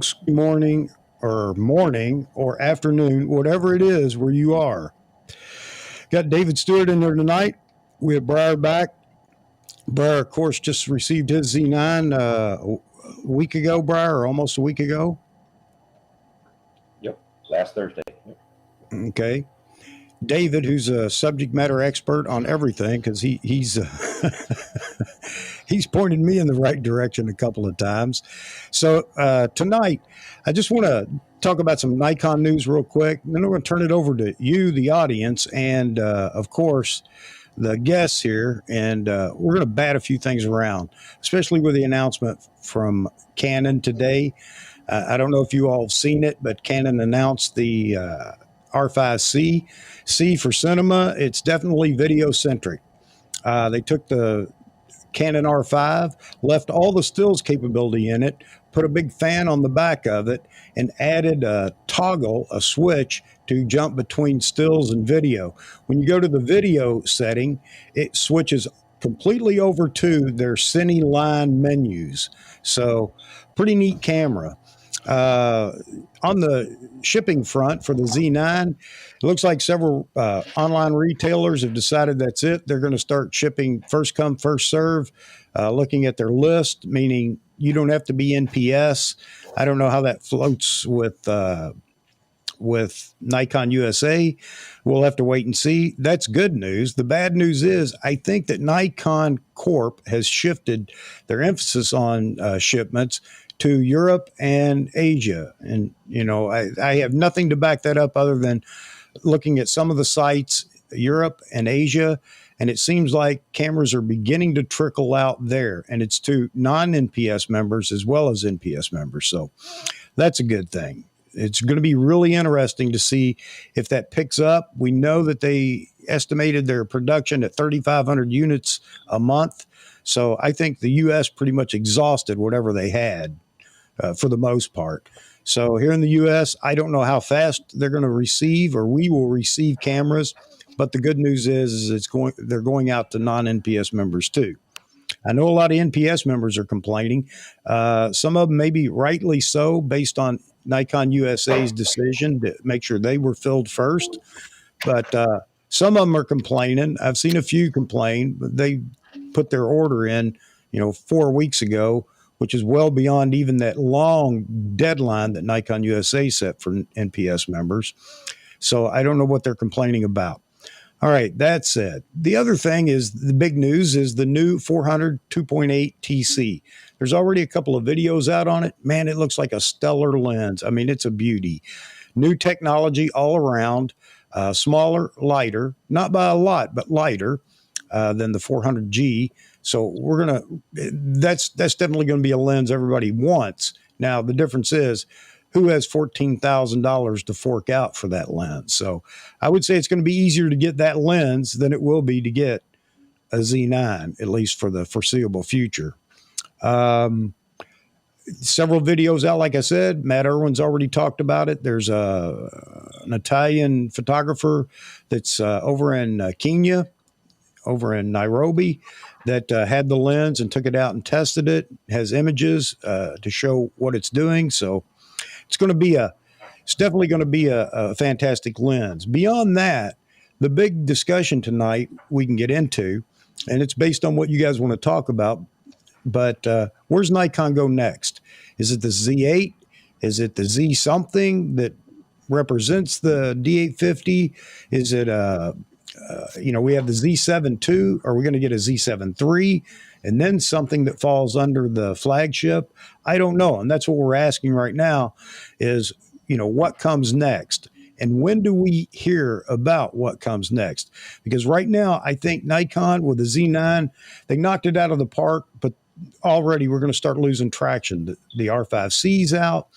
folks, morning or afternoon, whatever it is where you are. Got David Stewart in there tonight. We have Briar back. Briar, of course, just received his Z9 a week ago, Briar, or almost a week ago. Yep, last Thursday. Yep. Okay. David, who's a subject matter expert on everything, because he's he's pointed me in the right direction a couple of times. So tonight, I just want to talk about some Nikon news real quick. Then we're going to turn it over to you, the audience, and of course, the guests here. And we're going to bat a few things around, especially with the announcement from Canon today. I don't know if you all have seen it, but Canon announced the R5C. C for cinema. It's definitely video centric. They took the Canon R5, left all the stills capability in it, put a big fan on the back of it, and added a toggle, a switch to jump between stills and video. When you go to the video setting, it switches completely over to their Cine line menus. So pretty neat camera. On the shipping front for the Z9, it looks like several online retailers have decided that's it. They're going to start shipping first come, first serve, looking at their list, meaning you don't have to be NPS. I don't know how that floats with Nikon USA. We'll have to wait and see. That's good news. The bad news is I think that Nikon Corp has shifted their emphasis on shipments to Europe and Asia. And, you know, I have nothing to back that up other than looking at some of the sites, Europe and Asia, and it seems like cameras are beginning to trickle out there, and it's to non-NPS members as well as NPS members. So that's a good thing. It's going to be really interesting to see if that picks up. We know that they estimated their production at 3,500 units a month. So I think the U.S. pretty much exhausted whatever they had for the most part. So here in the U.S., I don't know how fast they're going to receive or we will receive cameras. But the good news is they're going out to non-NPS members too. I know a lot of NPS members are complaining. Some of them maybe rightly so based on Nikon USA's decision to make sure they were filled first. But some of them are complaining. I've seen a few complain, but they put their order in, 4 weeks ago, which is well beyond even that long deadline that Nikon USA set for NPS members. So I don't know what they're complaining about. All right, that said, the other thing is the big news is the new 400 2.8 TC. There's already a couple of videos out on it. Man, it looks like a stellar lens. I mean, it's a beauty. New technology all around, smaller, lighter, not by a lot, but lighter than the 400G. So that's definitely going to be a lens everybody wants. Now, the difference is, who has $14,000 to fork out for that lens? So I would say it's going to be easier to get that lens than it will be to get a Z9, at least for the foreseeable future. Several videos out, like I said. Matt Irwin's already talked about it. There's an Italian photographer that's over in Kenya, over in Nairobi, that had the lens and took it out and tested it, has images to show what it's doing. So it's definitely going to be a fantastic lens. Beyond that, the big discussion tonight we can get into, and it's based on what you guys want to talk about, but where's Nikon go next? Is it the Z8? Is it the Z something that represents the D850? Is it we have the Z7 II. Are we going to get a Z7 III? And then something that falls under the flagship? I don't know. And that's what we're asking right now is, what comes next? And when do we hear about what comes next? Because right now, I think Nikon with the Z9, they knocked it out of the park, but already we're going to start losing traction. The R5C's out.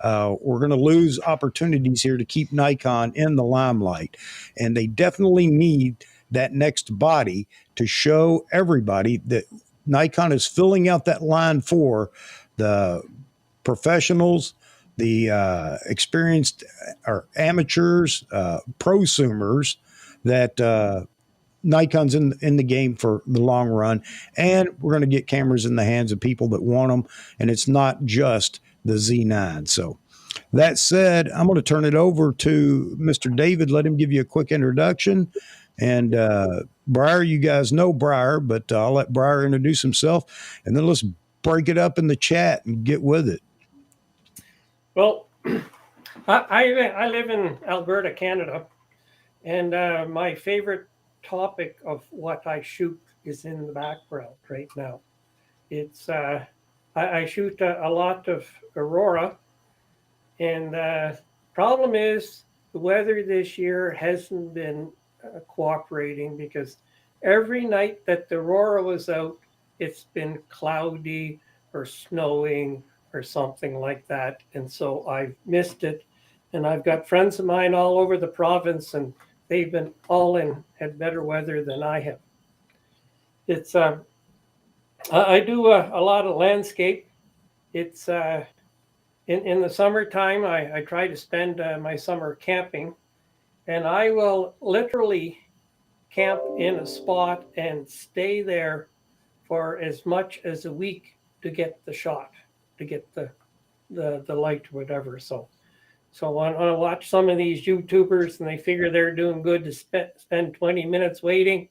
We're going to lose opportunities here to keep Nikon in the limelight. And they definitely need that next body to show everybody that Nikon is filling out that line for the professionals, the experienced or amateurs, prosumers, that Nikon's in the game for the long run. And we're going to get cameras in the hands of people that want them. And it's not just the Z9. So that said, I'm going to turn it over to Mr. David. Let him give you a quick introduction. And Briar, you guys know Briar, but I'll let Briar introduce himself, and then let's break it up in the chat and get with it. Well, I live in Alberta, Canada, and my favorite topic of what I shoot is in the background right now. It's I shoot a lot of aurora, and problem is the weather this year hasn't been cooperating, because every night that the aurora was out, it's been cloudy or snowing or something like that, and so I've missed it. And I've got friends of mine all over the province, and they've been all had better weather than I have. It's I do a lot of landscape. It's in the summertime, I try to spend my summer camping, and I will literally camp in a spot and stay there for as much as a week to get the shot, to get the light or whatever. So when I watch some of these YouTubers and they figure they're doing good to spend 20 minutes waiting,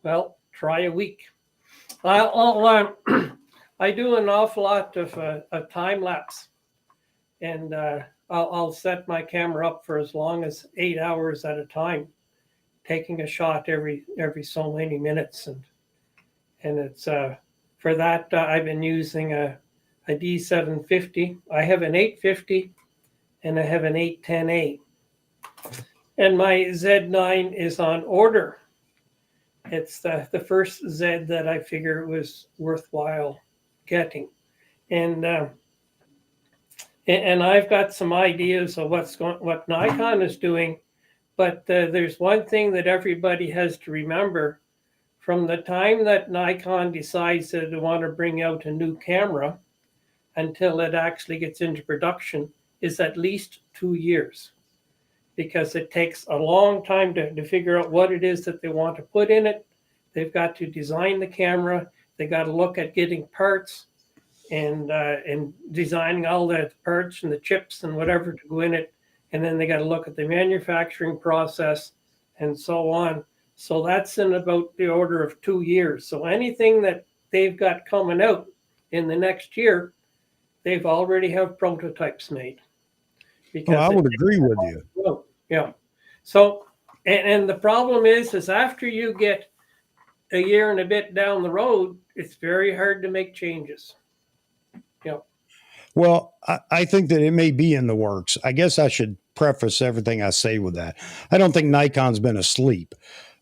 well, try a week. I do an awful lot of time lapse, and I'll set my camera up for as long as 8 hours at a time, taking a shot every so many minutes, and it's for that I've been using a D750. I have an 850, and I have an 810A, and my Z9 is on order. It's the first Z that I figure was worthwhile getting, and I've got some ideas of what Nikon is doing, but there's one thing that everybody has to remember: from the time that Nikon decides that they want to bring out a new camera until it actually gets into production is at least 2 years, because it takes a long time to figure out what it is that they want to put in it. They've got to design the camera. They got to look at getting parts and designing all the parts and the chips and whatever to go in it. And then they got to look at the manufacturing process and so on. So that's in about the order of 2 years. So anything that they've got coming out in the next year, they've already have prototypes made. Well, I would agree with you. Yeah. So, and the problem is after you get a year and a bit down the road, it's very hard to make changes. Yeah. Well, I think that it may be in the works. I guess I should preface everything I say with that. I don't think Nikon's been asleep.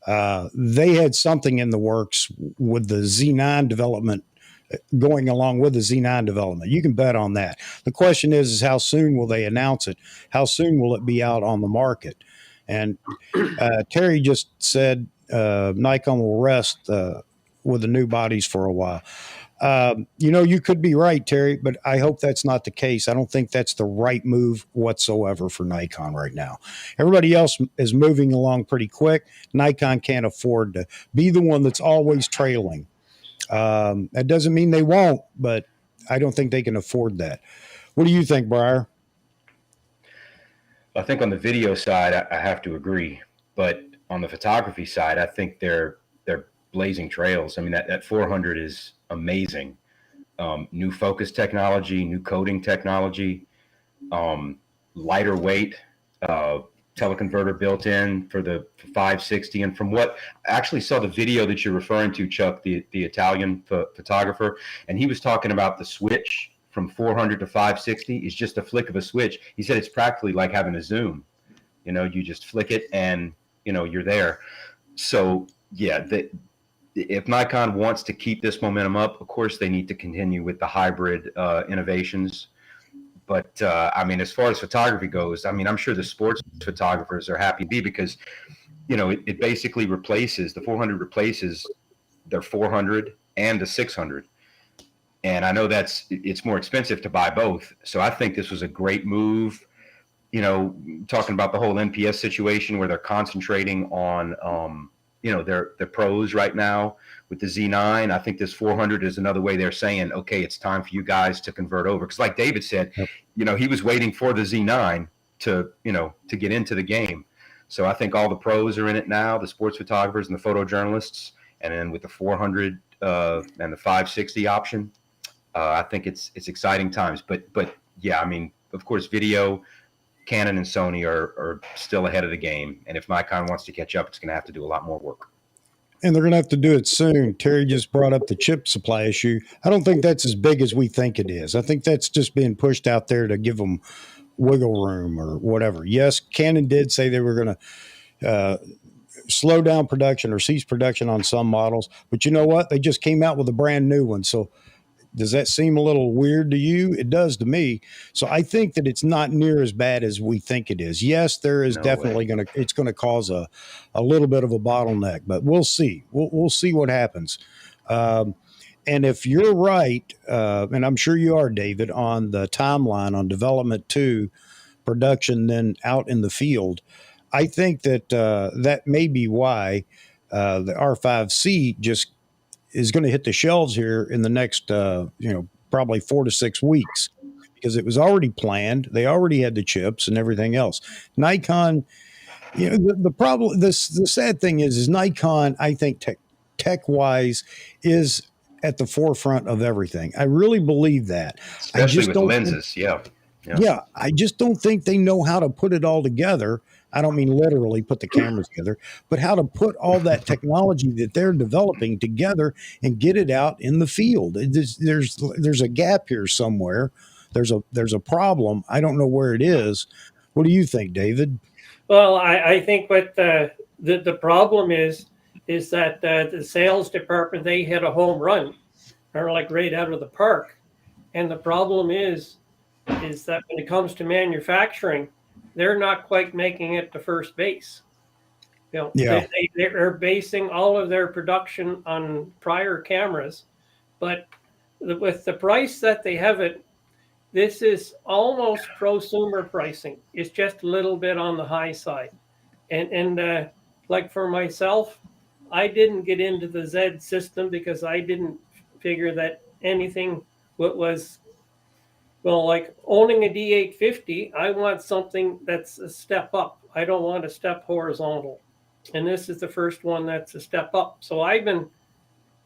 They had something in the works with the Z9 development, going along with the Z9 development. You can bet on that. The question is how soon will they announce it? How soon will it be out on the market? And Terry just said Nikon will rest with the new bodies for a while. You could be right, Terry, but I hope that's not the case. I don't think that's the right move whatsoever for Nikon right now. Everybody else is moving along pretty quick. Nikon can't afford to be the one that's always trailing. That doesn't mean they won't, but I don't think they can afford that. What do you think, Briar? I think on the video side, I have to agree, but on the photography side, I think they're blazing trails. I mean, that 400 is amazing. New focus technology, new coding technology, lighter weight, teleconverter built in for the 560. And from what I actually saw the video that you're referring to, Chuck, the Italian photographer, and he was talking about the switch from 400 to 560 is just a flick of a switch. He said it's practically like having a zoom. You just flick it and you're there. So yeah, if Nikon wants to keep this momentum up, of course they need to continue with the hybrid innovations. But I mean, as far as photography goes, I mean, I'm sure the sports photographers are happy because, it basically replaces, the 400 replaces their 400 and the 600. And I know it's more expensive to buy both. So I think this was a great move, talking about the whole NPS situation where they're concentrating on, they're pros right now with the Z9. I think this 400 is another way they're saying, okay, it's time for you guys to convert over. Because like David said, Yep. he was waiting for the Z9 to get into the game. So I think all the pros are in it now, the sports photographers and the photojournalists. And then with the 400 and the 560 option, I think it's exciting times. But yeah, I mean, of course, video, Canon and Sony are still ahead of the game. And if Nikon wants to catch up, it's going to have to do a lot more work. And they're going to have to do it soon. Terry just brought up the chip supply issue. I don't think that's as big as we think it is. I think that's just being pushed out there to give them wiggle room or whatever. Yes, Canon did say they were going to slow down production or cease production on some models. But you know what? They just came out with a brand new one. So does that seem a little weird to you? It does to me. So I think that it's not near as bad as we think it is. Yes, there is definitely it's going to cause a little bit of a bottleneck, but we'll see. We'll see what happens. And if you're right, and I'm sure you are, David, on the timeline on development to production, then out in the field, I think that that may be why the R5C just is going to hit the shelves here in the next, probably 4 to 6 weeks, because it was already planned. They already had the chips and everything else. Nikon, the problem, the sad thing is Nikon, I think tech wise is at the forefront of everything. I really believe that. Especially with lenses. Yeah. I just don't think they know how to put it all together. I don't mean literally put the cameras together, but how to put all that technology that they're developing together and get it out in the field. There's a gap here somewhere. There's a problem. I don't know where it is. What do you think, David? Well, I think what the problem is that the sales department, they hit a home run, or like right out of the park. And the problem is that when it comes to manufacturing, they're not quite making it to first base. They're basing all of their production on prior cameras, but with the price that they have it, this is almost prosumer pricing. It's just a little bit on the high side. And like for myself, I didn't get into the Z system because I didn't figure that anything was, well, like owning a D850, I want something that's a step up. I don't want a step horizontal. And this is the first one that's a step up. So I've been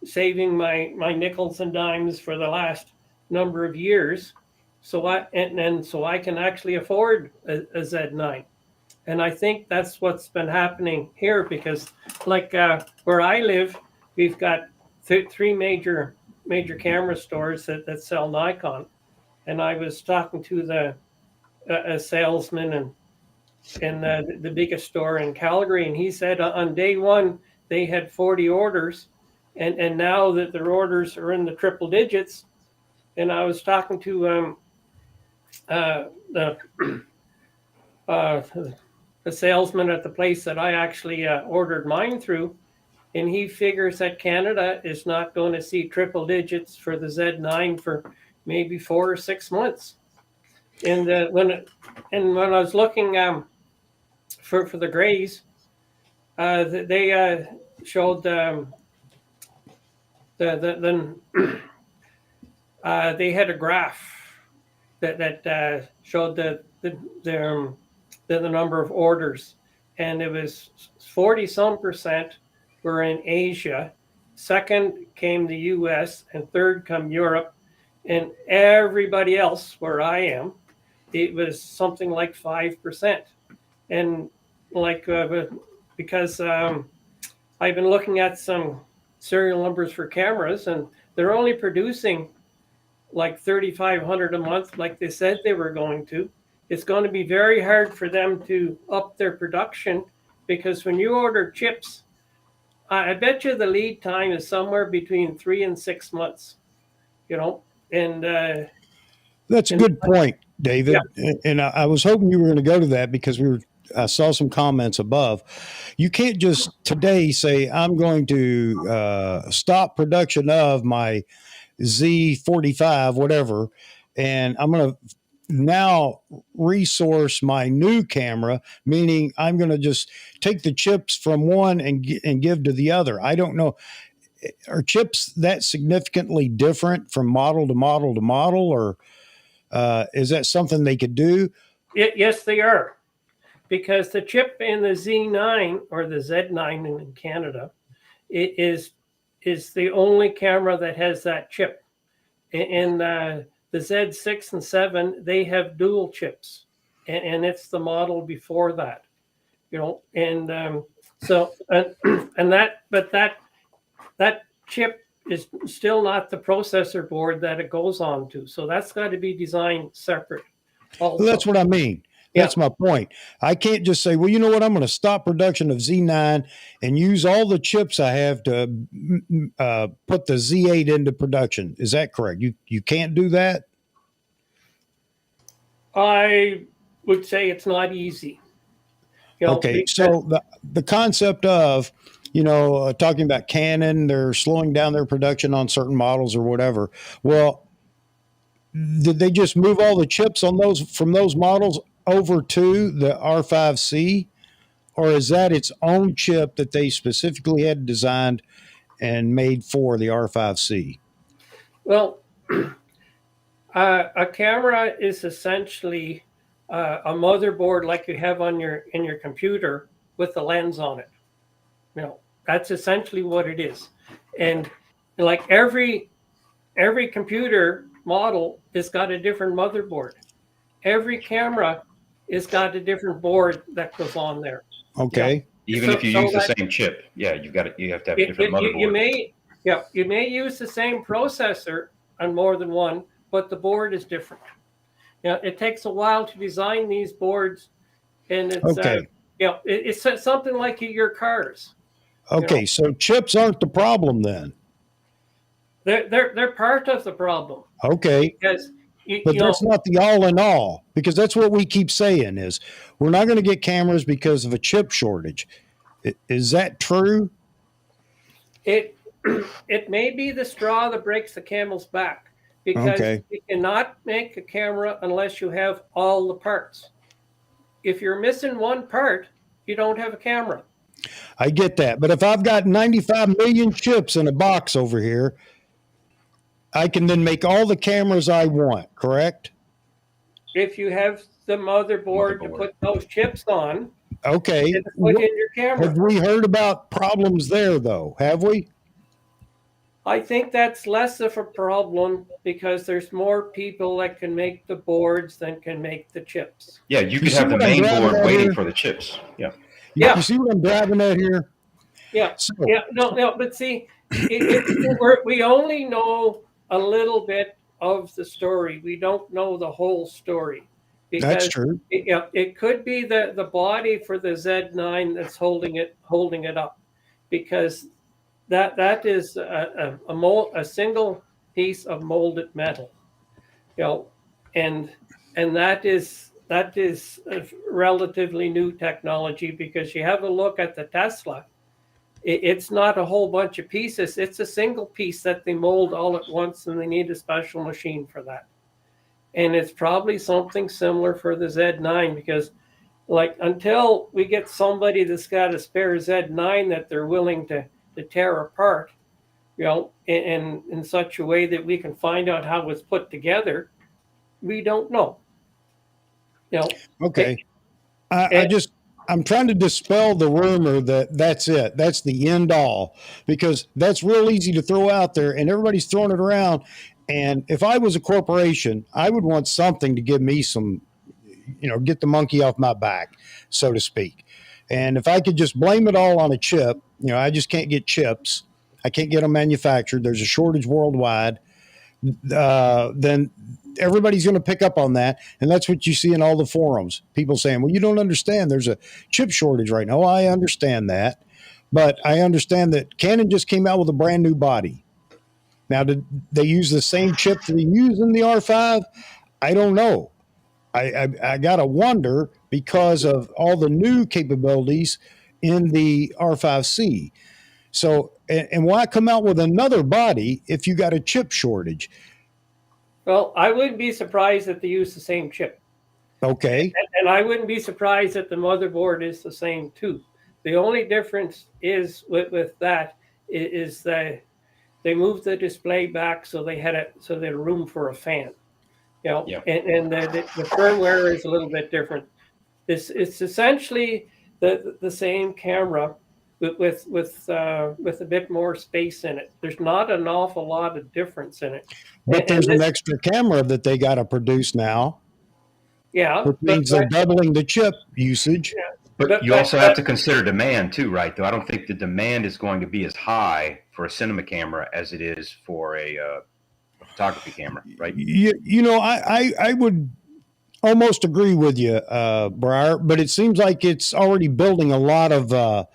saving my nickels and dimes for the last number of years. So I can actually afford a Z9. And I think that's what's been happening here, because like where I live, we've got three major camera stores that sell Nikon. And I was talking to a salesman in the biggest store in Calgary, and he said on day one they had 40 orders, and now that their orders are in the triple digits. And I was talking to the salesman at the place that I actually ordered mine through, and he figures that Canada is not going to see triple digits for the Z9 for maybe 4 or 6 months. And when I was looking for the grays, they showed they had a graph that showed the number of orders, and it was 40% were in Asia, second came the US, and third come Europe. And everybody else where I am, it was something like 5%. And like, because I've been looking at some serial numbers for cameras, and they're only producing like 3,500 a month, like they said they were going to. It's going to be very hard for them to up their production, because when you order chips, I bet you the lead time is somewhere between 3 and 6 months, And that's a good point, David. Yeah. And I was hoping you were going to go to that, because I saw some comments above. You can't just today say, I'm going to stop production of my Z45, whatever, and I'm going to now resource my new camera, meaning I'm going to just take the chips from one and give to the other. I don't know. Are chips that significantly different from model to model to model, or is that something they could do? Yes, they are. Because the chip in the Z9 or the Z9 in Canada is the only camera that has that chip. In the Z6 and 7, they have dual chips, and it's the model before that, and so and that chip is still not the processor board that it goes on to. So that's got to be designed separate. Also. Well, that's what I mean. That's my point. I can't just say, well, you know what? I'm going to stop production of Z9 and use all the chips I have to put the Z8 into production. Is that correct? You can't do that? I would say it's not easy. Okay, so the concept of, talking about Canon, they're slowing down their production on certain models or whatever. Well, did they just move all the chips on from those models over to the R5C, or is that its own chip that they specifically had designed and made for the R5C? Well, a camera is essentially a motherboard like you have in your computer with a lens on it. That's essentially what it is. And like every computer model has got a different motherboard. Every camera has got a different board that goes on there. Okay. Even if you use the same chip, you have to have a different motherboard. You may use the same processor on more than one, but the board is different. It takes a while to design these boards, and it's it's something like your cars. Okay, so chips aren't the problem then. They're part of the problem. Okay. Because that's not the all in all, because that's what we keep saying is we're not going to get cameras because of a chip shortage. Is that true? It may be the straw that breaks the camel's back, because you cannot make a camera unless you have all the parts. If you're missing one part, you don't have a camera. I get that. But if I've got 95 million chips in a box over here, I can then make all the cameras I want, correct? If you have the motherboard to put those chips on, okay, put in your camera. Have we heard about problems there, though? Have we? I think that's less of a problem because there's more people that can make the boards than can make the chips. Yeah, you could have the main board waiting for the chips. Yeah. You see what I'm driving at here? Yeah. No. But see, we only know a little bit of the story. We don't know the whole story. That's true. It could be the body for the Z9 that's holding it up, because that is a single piece of molded metal, and that is a relatively new technology, because you have a look at the Tesla. It's not a whole bunch of pieces. It's a single piece that they mold all at once, and they need a special machine for that. And it's probably something similar for the Z9, because until we get somebody that's got a spare Z9 that they're willing to tear apart, in such a way that we can find out how it's put together, we don't know. Okay. I'm trying to dispel the rumor that that's it. That's the end all, because that's real easy to throw out there and everybody's throwing it around. And if I was a corporation, I would want something to give me some, get the monkey off my back, so to speak. And if I could just blame it all on a chip, I just can't get chips. I can't get them manufactured. There's a shortage worldwide. Then everybody's going to pick up on that. And that's what you see in all the forums. People saying, well, you don't understand. There's a chip shortage right now. I understand that. But I understand that Canon just came out with a brand new body. Now, did they use the same chip that they use in the R5? I don't know. I got to wonder, because of all the new capabilities in the R5C. So, and why come out with another body if you got a chip shortage? Well, I wouldn't be surprised if they use the same chip. Okay. And I wouldn't be surprised that the motherboard is the same too. The only difference is with that is that they moved the display back so they had room for a fan. You know, Yeah. and the firmware is a little bit different. It's essentially the same camera with a bit more space in it. There's not an awful lot of difference in it. But And there's an extra camera that they got to produce now, yeah, which means they're doubling the chip usage. yeah, But you also have to consider demand too, right? Though I don't think the demand is going to be as high for a cinema camera as it is for a photography camera, right? You know, I would almost agree with you, Briar, but it seems like it's already building a lot of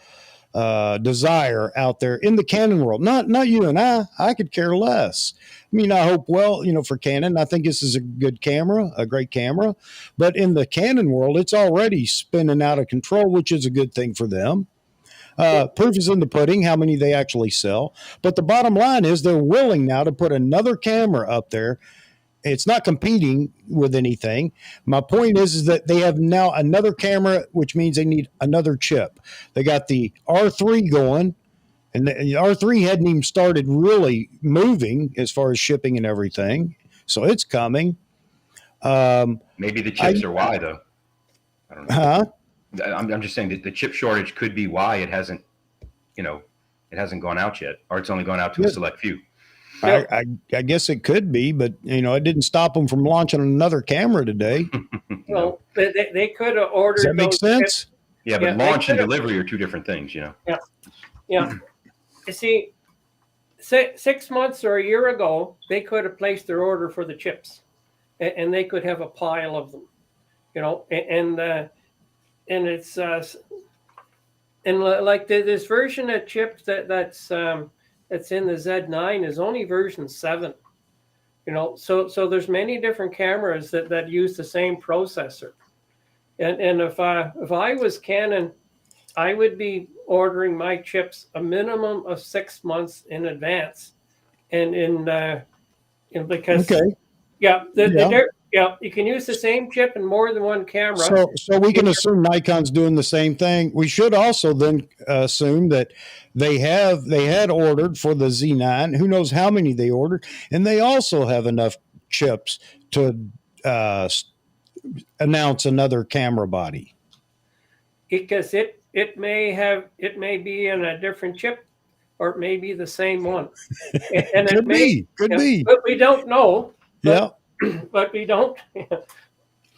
desire out there in the Canon world. Not you and I could care less. I mean, I hope well, for Canon. I think this is a good camera, a great camera. But in the Canon world, it's already spinning out of control, which is a good thing for them. Proof is in the pudding, how many they actually sell. But the bottom line is they're willing now to put another camera up there. It's not competing with anything. My point is that they have now another camera, which means they need another chip. They got the R3 going, and the R3 hadn't even started really moving as far as shipping and everything. So it's coming. Maybe the chips are why, though. I don't know. Huh? I'm just saying that the chip shortage could be why it hasn't gone out yet, or it's only gone out to a select few. I guess it could be, but it didn't stop them from launching another camera today. Well, they could have ordered. Does that make sense? Chips. Yeah, but launch and delivery are two different things, Yeah. You see, 6 months or a year ago, they could have placed their order for the chips, and they could have a pile of them. And it's and like this version of chips that's in the Z9 is only version 7. So there's many different cameras that use the same processor. And if I was Canon, I would be ordering my chips a minimum of 6 months in advance, and because you can use the same chip in more than one camera. So we can assume Nikon's doing the same thing. We should also then assume that they had ordered for the Z9. Who knows how many they ordered, and they also have enough chips to announce another camera body. Because it may be in a different chip, or it may be the same one, and could be, but we don't know. Yeah. But we don't.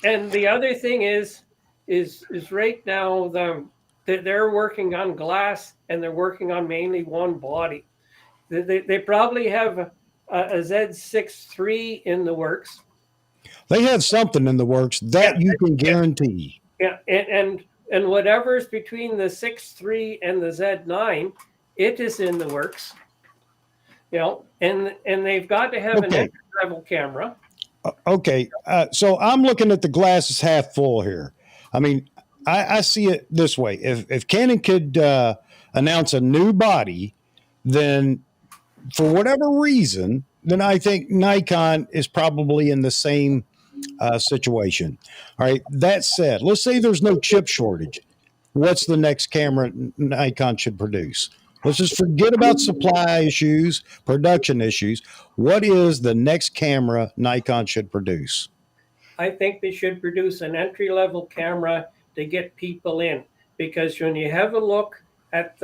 And the other thing is right now they're working on glass, and they're working on mainly one body. They probably have a Z6 III in the works. They have something in the works that you can guarantee. Yeah, and whatever's between the 6.3 and the Z9, it is in the works. And they've got to have an entry-level camera. Okay, so I'm looking at the glass is half full here. I mean, I see it this way. If Canon could announce a new body, then for whatever reason, then I think Nikon is probably in the same situation. All right, that said, let's say there's no chip shortage. What's the next camera Nikon should produce? Let's just forget about supply issues, production issues. What is the next camera Nikon should produce? I think they should produce an entry-level camera to get people in, because when you have a look at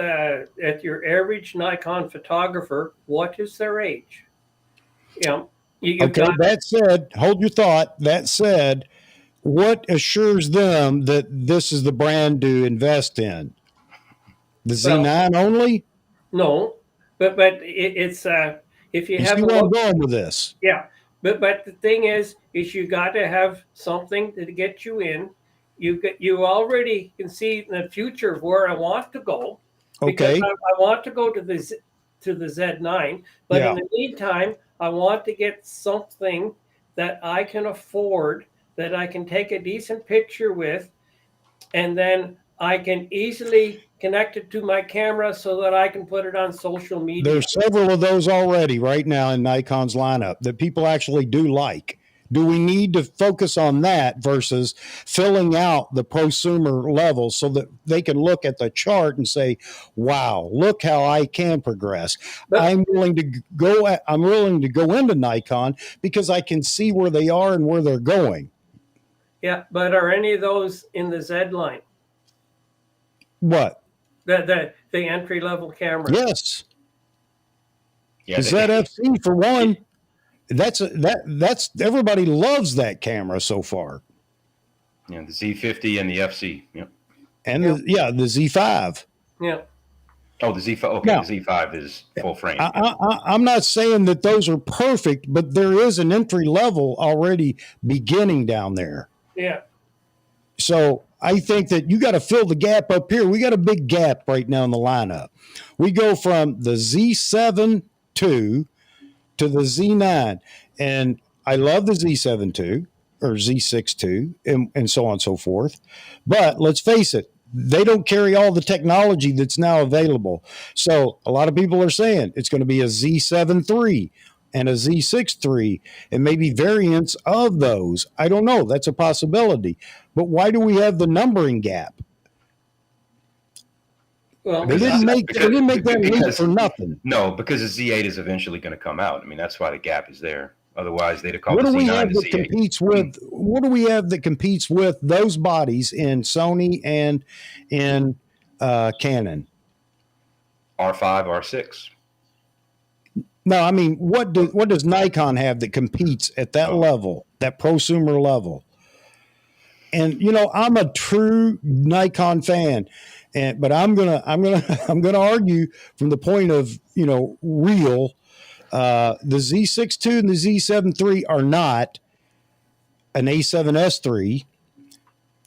your average Nikon photographer, what is their age? That said, hold your thought. That said, what assures them that this is the brand to invest in? The Z9 only? No, but it's if you have see where I'm going with this. Yeah, but the thing is you got to have something to get you in. You already can see in the future where I want to go. Okay. Because I want to go to the Z9, but in the meantime, I want to get something that I can afford, that I can take a decent picture with, and then I can easily connect it to my camera so that I can put it on social media. There's several of those already right now in Nikon's lineup that people actually do like. Do we need to focus on that versus filling out the prosumer level so that they can look at the chart and say, wow, look how I can progress. But- I'm willing to go into Nikon because I can see where they are and where they're going. Yeah, but are any of those in the Z line? What? The entry level camera? Yes. Yeah, The ZFC for one. That's everybody loves that camera so far. Yeah, the Z50 and the FC. Yeah. And the Z5. Yeah. Oh, the Z5. Okay, Now, the Z5 is full frame. I'm not saying that those are perfect, but there is an entry level already beginning down there. Yeah. So I think that you got to fill the gap up here. We got a big gap right now in the lineup. We go from the Z7 II to the Z9, and I love the Z7 II or Z6 II and so on and so forth. But let's face it, they don't carry all the technology that's now available. So a lot of people are saying it's going to be a Z7 III and a Z6 III and maybe variants of those. I don't know. That's a possibility. But why do we have the numbering gap? Well, They didn't make that leap for nothing. No, because the Z8 is eventually going to come out. I mean, that's why the gap is there. Otherwise, they'd have called What the do we Z9 have the that Z8. competes with? What do we have that competes with those bodies in Sony and in Canon? R5, R6. No, I mean, what does Nikon have that competes at that level, that prosumer level? And you know, I'm a true Nikon fan, but I'm gonna argue from the point of real. The Z6 II and the Z7 III are not an A7S III,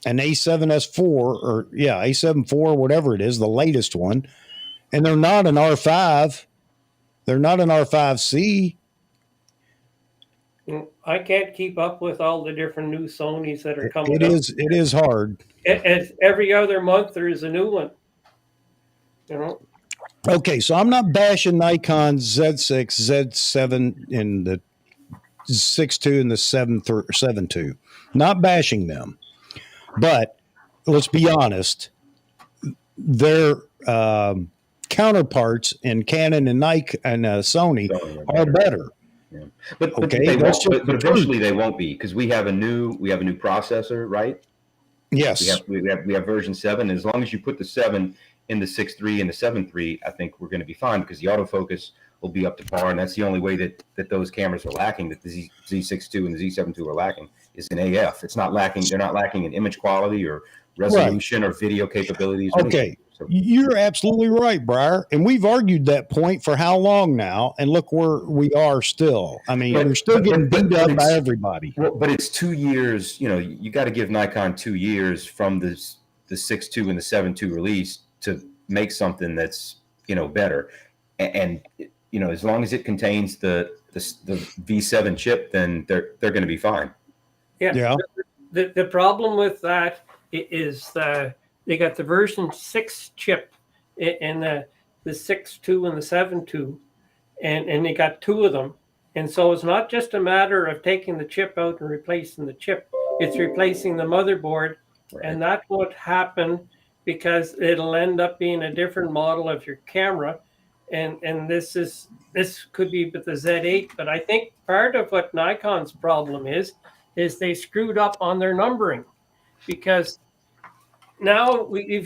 an A7S4, or A7 IV, whatever it is, the latest one, and they're not an R5. They're not an R5C. I can't keep up with all the different new Sonys that are coming. It is hard. Every other month there is a new one. Okay, so I'm not bashing Nikon Z6, Z7, and the 6.2 and the 7.2. Not bashing them. But let's be honest, their counterparts in Canon and Nikon and Sony are better. Yeah. But eventually they won't be, because we have a new processor, right? Yes. We have version 7. As long as you put the 7 in the 6.3 and the 7.3, I think we're going to be fine, because the autofocus will be up to par, and that's the only way that those cameras are lacking, that the Z6 II and the Z7 II are lacking, is in AF. It's not lacking. They're not lacking in image quality or resolution or video capabilities. Okay. So, you're absolutely right, Briar. And we've argued that point for how long now? And look where we are still. I mean, we're still getting beat up by everybody. But it's 2 years. You got to give Nikon 2 years from the 6.2 and the 7.2 release to make something that's better. And as long as it contains the V7 chip, then they're going to be fine. Yeah. The problem with that is they got the version 6 chip in the 6.2 and the 7.2, and they got 2 of them. And so it's not just a matter of taking the chip out and replacing the chip. It's replacing the motherboard. Right. And that won't happen because it'll end up being a different model of your camera. And this could be with the Z8. But I think part of what Nikon's problem is they screwed up on their numbering, because now we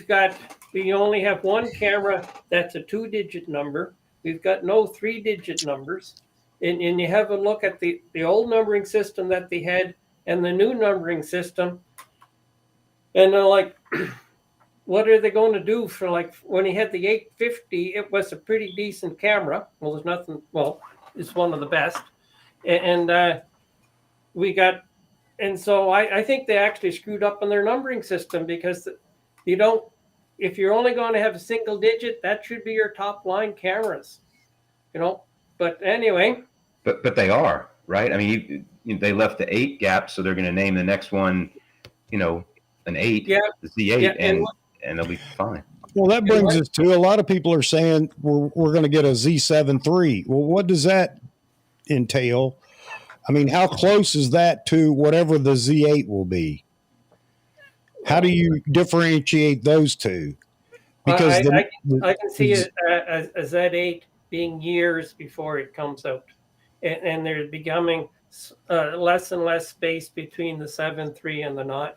only have one camera that's a 2-digit number. We've got no 3-digit numbers. And you have a look at the old numbering system that they had and the new numbering system. And they're like, what are they going to do for, like, when he had the 850, it was a pretty decent camera. Well, there's nothing, it's one of the best. And so I think they actually screwed up on their numbering system, because if you're only going to have a single digit, that should be your top line cameras, but anyway. But they are, right? I mean, they left the 8 gap, so they're going to name the next one, an 8, the Z8, and they'll be fine. Well, that brings us to, a lot of people are saying we're going to get a Z7 III. Well, what does that entail? I mean, how close is that to whatever the Z8 will be? How do you differentiate those two? Because I can see a Z8 being years before it comes out, and there's becoming less and less space between the 7.3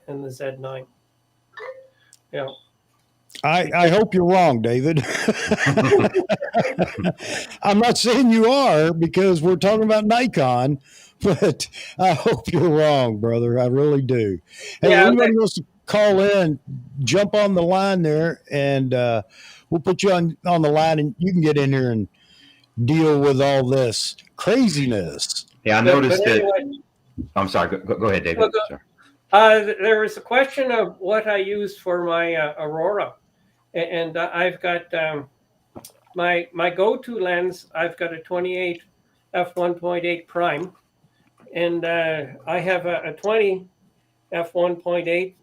and the Z9. Yeah. I hope you're wrong, David. I'm not saying you are because we're talking about Nikon, but I hope you're wrong, brother. I really do. Hey, Yeah, anybody wants to call in, jump on the line there, and we'll put you on the line, and you can get in here and deal with all this craziness. Yeah, I but noticed that. anyway, I'm sorry. Go ahead, David. well, Sorry. there was a question of what I use for my Aurora, and I've got my go-to lens. I've got a 28 f1.8 prime, and I have a 20 f1.8,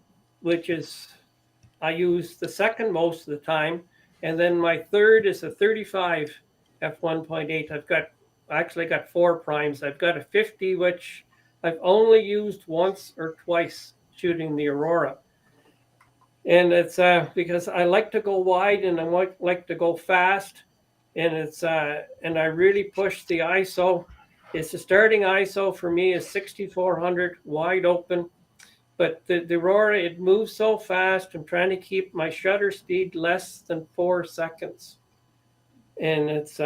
which is I use the second most of the time, and then my third is a 35 f1.8. I actually got 4 primes. I've got a 50, which I've only used once or twice shooting the Aurora. And it's because I like to go wide and I like to go fast, and it's and I really push the ISO. It's the starting ISO for me is 6400 wide open, but the Aurora, it moves so fast. I'm trying to keep my shutter speed less than 4 seconds, and it's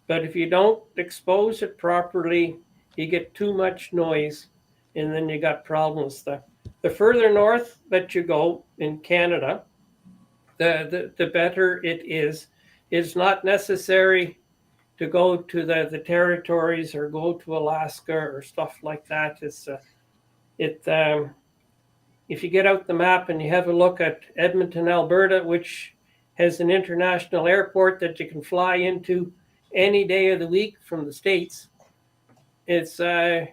but if you don't expose it properly, you get too much noise, and then you got problems. The further north that you go in Canada, the better it is. It's not necessary to go to the territories or go to Alaska or stuff like that. If you get out the map and you have a look at Edmonton, Alberta, which has an international airport that you can fly into any day of the week from the States, it's and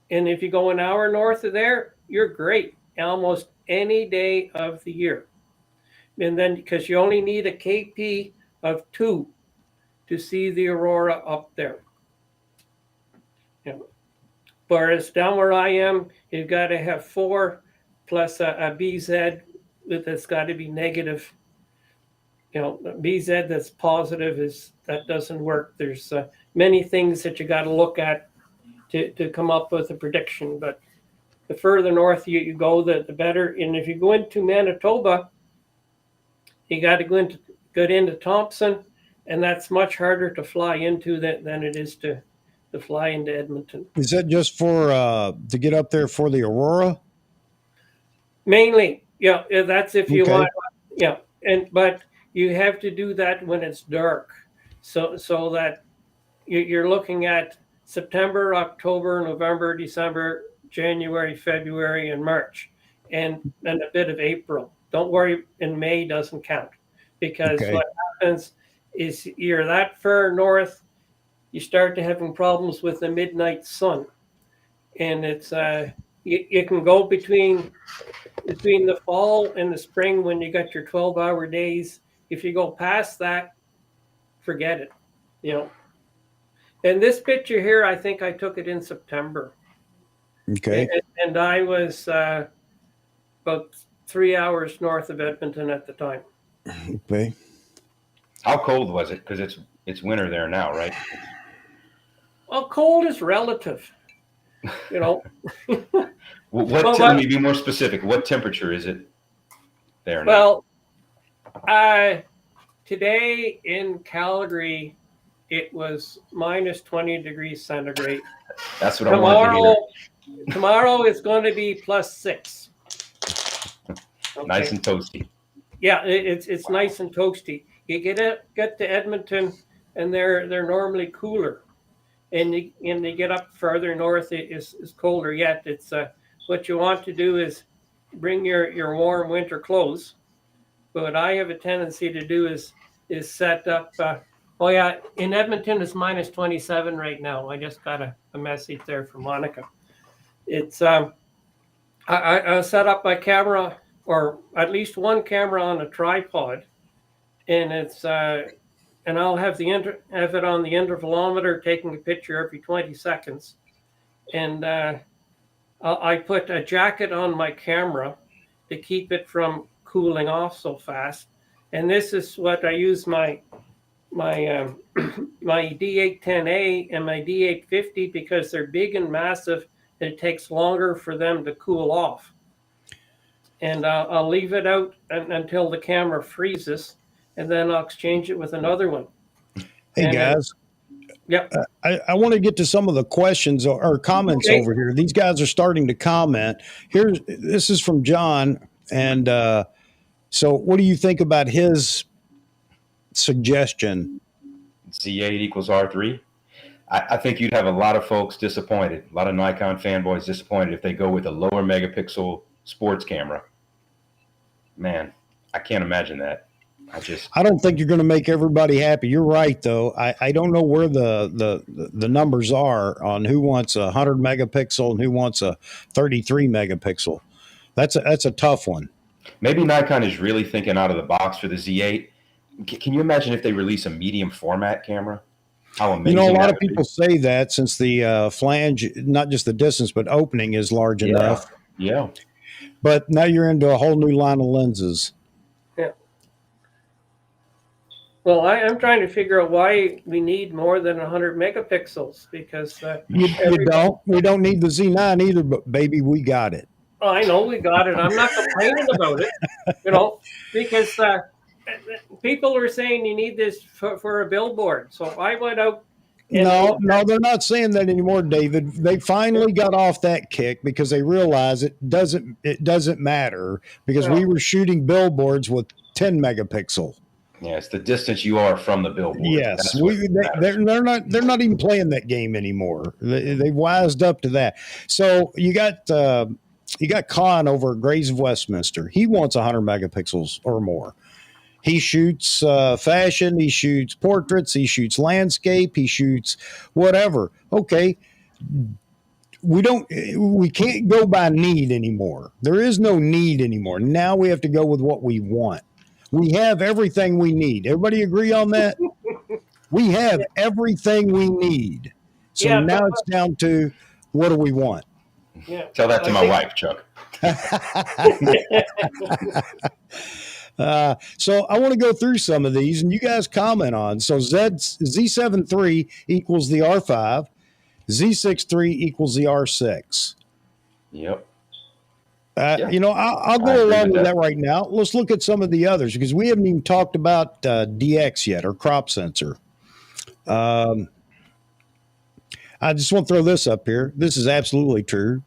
if you go an hour north of there, you're great almost any day of the year. And then because you only need a KP of 2 to see the Aurora up there. Yeah. Whereas down where I am, you've got to have 4 plus a BZ that's got to be negative. BZ that's positive that doesn't work. There's many things that you got to look at to come up with a prediction. But the further north you go, the better. And if you go into Manitoba, you got to get into Thompson, and that's much harder to fly into than it is to fly into Edmonton. Is that just for to get up there for the Aurora? Mainly, yeah. That's if you want, yeah. But you have to do that when it's dark, so that you're looking at September, October, November, December, January, February, and March, and a bit of April. Don't worry, in May doesn't count, because what happens is you're that far north, you start to having problems with the midnight sun, and it's you can go between the fall and the spring when you got your 12-hour days. If you go past that, forget it. And this picture here, I think I took it in September. Okay. And I was about 3 hours north of Edmonton at the time. Okay. How cold was it? Because it's winter there now, right? Well, cold is relative. Let me be more specific. What temperature is it there now? Well, today in Calgary, it was minus 20 degrees centigrade. That's what I wanted to hear. Tomorrow is going to be plus 6. Okay. Nice and toasty. Yeah, it's nice and toasty. You get to Edmonton, and they're normally cooler, and you get up further north, it is colder yet. It's what you want to do is bring your warm winter clothes. But what I have a tendency to do is set up. In Edmonton it's minus 27 right now. I just got a message there from Monica. It's I set up my camera, or at least one camera, on a tripod, and it's and I'll have it on the intervalometer, taking a picture every 20 seconds. and I put a jacket on my camera to keep it from cooling off so fast. And this is what I use my my D810A and my D850 because they're big and massive. And it takes longer for them to cool off. And I'll leave it out until the camera freezes, and then I'll exchange it with another one. Hey, And, guys. Yep. I want to get to some of the questions or comments over here. These guys are starting to comment. This is from John. And so what do you think about his suggestion? Z8 equals R3. I think you'd have a lot of folks disappointed, a lot of Nikon fanboys disappointed if they go with a lower megapixel sports camera. Man, I can't imagine that. I don't think you're going to make everybody happy. You're right, though. I don't know where the numbers are on who wants a 100 megapixel and who wants a 33 megapixel. That's a tough one. Maybe Nikon is really thinking out of the box for the Z8. Can you imagine if they release a medium format camera? How amazing! A lot of people say that since the flange, not just the distance, but opening is large enough. Yeah. But now you're into a whole new line of lenses. Yeah. Well, I'm trying to figure out why we need more than 100 megapixels because you don't. We don't need the Z9 either, but baby, we got it. Oh, I know we got it. I'm not complaining about it, because people were saying you need this for a billboard. So I went out. No, they're not saying that anymore, David. They finally got off that kick because they realized it doesn't matter because we were shooting billboards with 10 megapixel. Yeah, it's the distance you are from the billboard. Yes, they're not even playing that game anymore. They've wised up to that. So you got Con over at Grays of Westminster. He wants 100 megapixels or more. He shoots fashion, he shoots portraits, he shoots landscape, he shoots whatever. Okay. We can't go by need anymore. There is no need anymore. Now we have to go with what we want. We have everything we need. Everybody agree on that? We have everything we need. So now it's down to what do we want? Yeah. Tell that to my wife, Chuck. So I want to go through some of these and you guys comment on. So Z7 III equals the R5, Z6 III equals the R6. Yep. I'll go along with that right now. Let's look at some of the others because we haven't even talked about DX yet or crop sensor. I just want to throw this up here. This is absolutely true.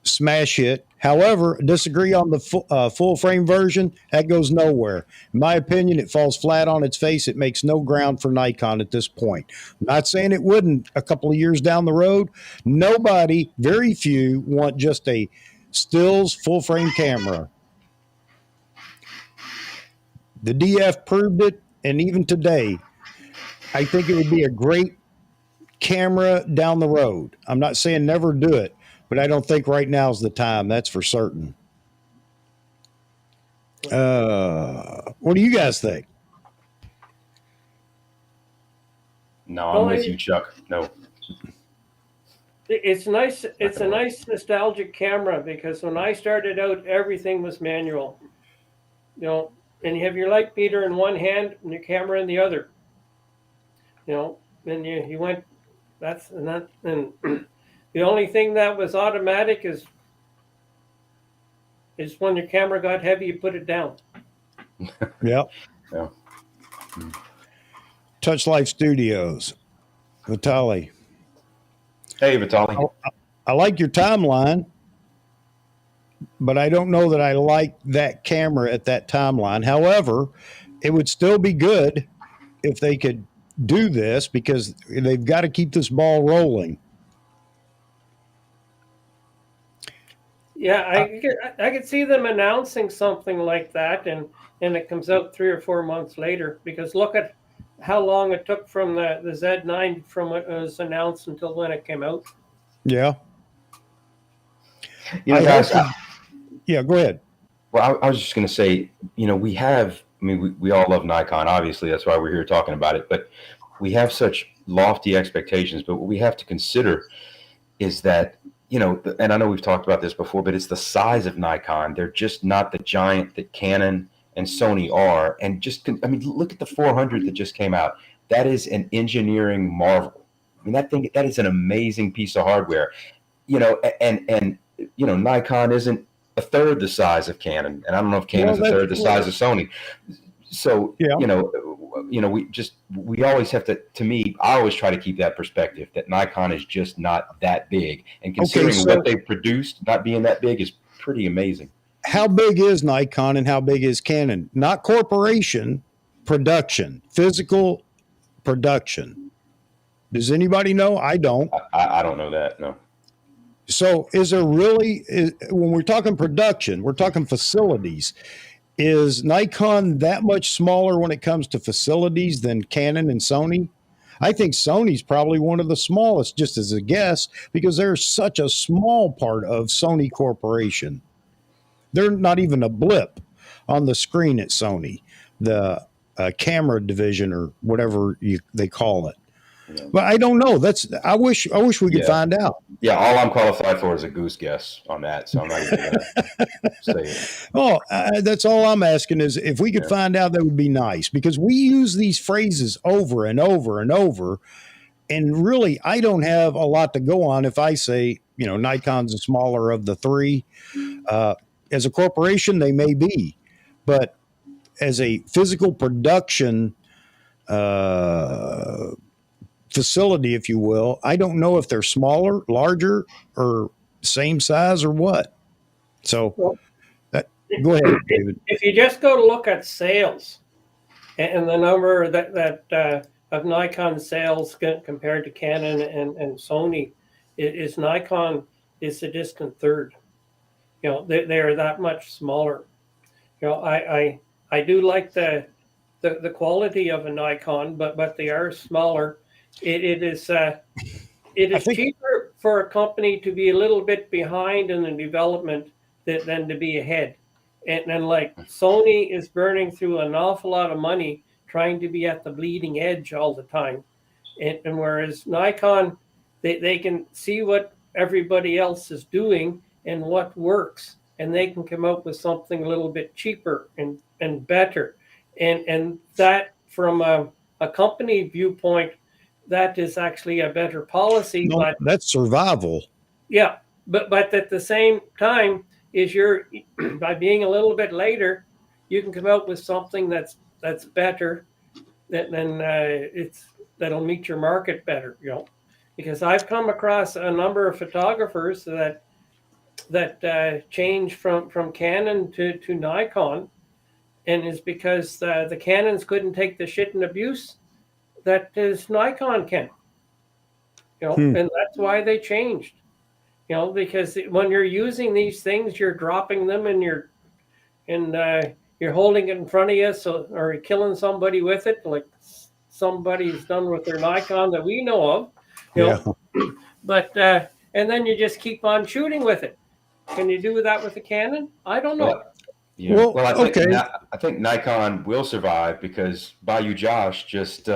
Smash hit. However, disagree on the full frame version. That goes nowhere. In my opinion, it falls flat on its face. It makes no ground for Nikon at this point. I'm not saying it wouldn't a couple of years down the road. Nobody, very few, want just a stills full frame camera. The DF proved it, and even today, I think it would be a great camera down the road. I'm not saying never do it, but I don't think right now is the time. That's for certain. What do you guys think? No, I'm with you, Chuck. No. It's nice. It's a nice nostalgic camera because when I started out, everything was manual. And you have your light meter in one hand and your camera in the other. And you went. And the only thing that was automatic is when your camera got heavy, you put it down. Yep. Yeah. Touch Life Studios. Vitaly. Hey, Vitaly. I like your timeline, but I don't know that I like that camera at that timeline. However, it would still be good if they could do this because they've got to keep this ball rolling. Yeah, I could see them announcing something like that, and it comes out 3 or 4 months later. Because look at how long it took from the Z9 from when it was announced until when it came out. Yeah. Guys. Yeah, go ahead. Well, I was just going to say, we have. I mean, we all love Nikon. Obviously, that's why we're here talking about it. But we have such lofty expectations. But what we have to consider is that, and I know we've talked about this before, but it's the size of Nikon. They're just not the giant that Canon and Sony are. And look at the 400 that just came out. That is an engineering marvel. I mean, that is an amazing piece of hardware, and Nikon isn't a third the size of Canon, and I don't know if Canon's a third the size of Sony. So, Yeah. we always have to me, I always try to keep that perspective that Nikon is just not that big. And considering what they've produced, not being that big is pretty amazing. How big is Nikon and how big is Canon? Not corporation, production, physical production. Does anybody know? I don't. I don't know that, no. So is there really, when we're talking production, we're talking facilities, is Nikon that much smaller when it comes to facilities than Canon and Sony? I think Sony's probably one of the smallest, just as a guess, because they're such a small part of Sony Corporation. They're not even a blip on the screen at Sony, the camera division or whatever they call it. Yeah. But I don't know. I wish we could find out. Yeah, all I'm qualified for is a goose guess on that, so I'm not even going to say it. Oh, that's all I'm asking is if we could find out, that would be nice, because we use these phrases over and over and over, and really, I don't have a lot to go on if I say, Nikon's the smaller of the three. As a corporation, they may be, but as a physical production facility, if you will, I don't know if they're smaller, larger, or same size or what. So go ahead, David. If you just go to look at sales and the number that of Nikon sales compared to Canon and Sony, is Nikon is a distant third. They are that much smaller. I do like the quality of a Nikon, but they are smaller. It is cheaper for a company to be a little bit behind in the development than to be ahead. And like Sony is burning through an awful lot of money trying to be at the bleeding edge all the time. And whereas Nikon, they can see what everybody else is doing and what works, and they can come up with something a little bit cheaper and better. And that, from a company viewpoint, that is actually a better policy. No, but that's survival. Yeah, but at the same time, by being a little bit later, you can come out with something that's better that'll meet your market better. Because I've come across a number of photographers that change from Canon to Nikon, and is because the Canons couldn't take the shit and abuse that is Nikon can. And that's why they changed. Because when you're using these things, you're dropping them and you're holding it in front of you, or you're killing somebody with it, like somebody's done with their Nikon that we know of. But and then you just keep on shooting with it. Can you do that with a Canon? I don't know. Well, I think Nikon will survive, because Bayou Josh just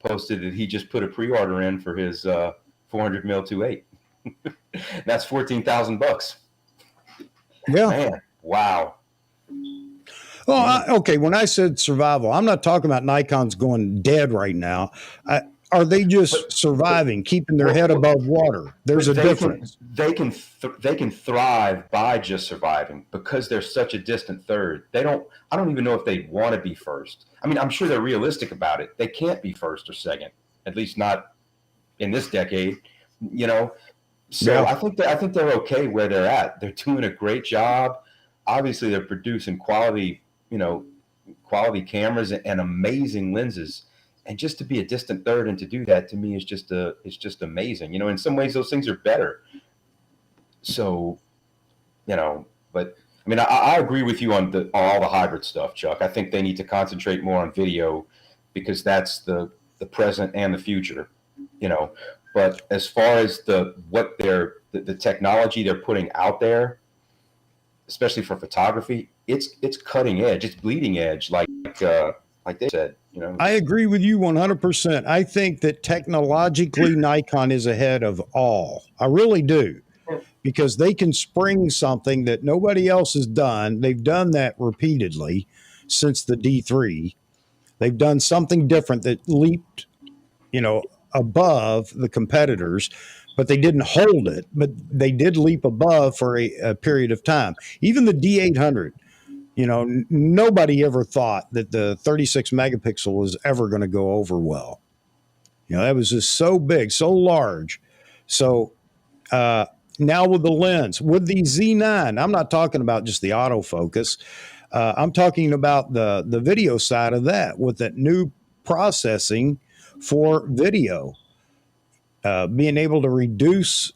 posted that he just put a pre-order in for his 400 mm 2.8. That's $14,000. Yeah. Man, wow. Well, okay. When I said survival, I'm not talking about Nikon's going dead right now. Are they just surviving, keeping their head above water? There's a difference. They can thrive by just surviving, because they're such a distant third. I don't even know if they want to be first. I mean, I'm sure they're realistic about it. They can't be first or second, at least not in this decade. So yeah. I think they're okay where they're at. They're doing a great job. Obviously, they're producing quality cameras and amazing lenses. And just to be a distant third and to do that, to me, is just amazing. In some ways, those things are better. So, but I mean, I agree with you on all the hybrid stuff, Chuck. I think they need to concentrate more on video, because that's the present and the future. But as far as the technology they're putting out there, especially for photography, it's cutting edge. It's bleeding edge. Like like they said, you know. I agree with you 100%. I think that technologically Nikon is ahead of all. I really do. Because they can spring something that nobody else has done. They've done that repeatedly since the D3. They've done something different that leaped, above the competitors, but they didn't hold it. But they did leap above for a period of time. Even the D800, nobody ever thought that the 36 megapixel was ever going to go over well. That was just so big, so large. So, now with the lens, with the Z9, I'm not talking about just the autofocus. I'm talking about the video side of that with that new processing for video, being able to reduce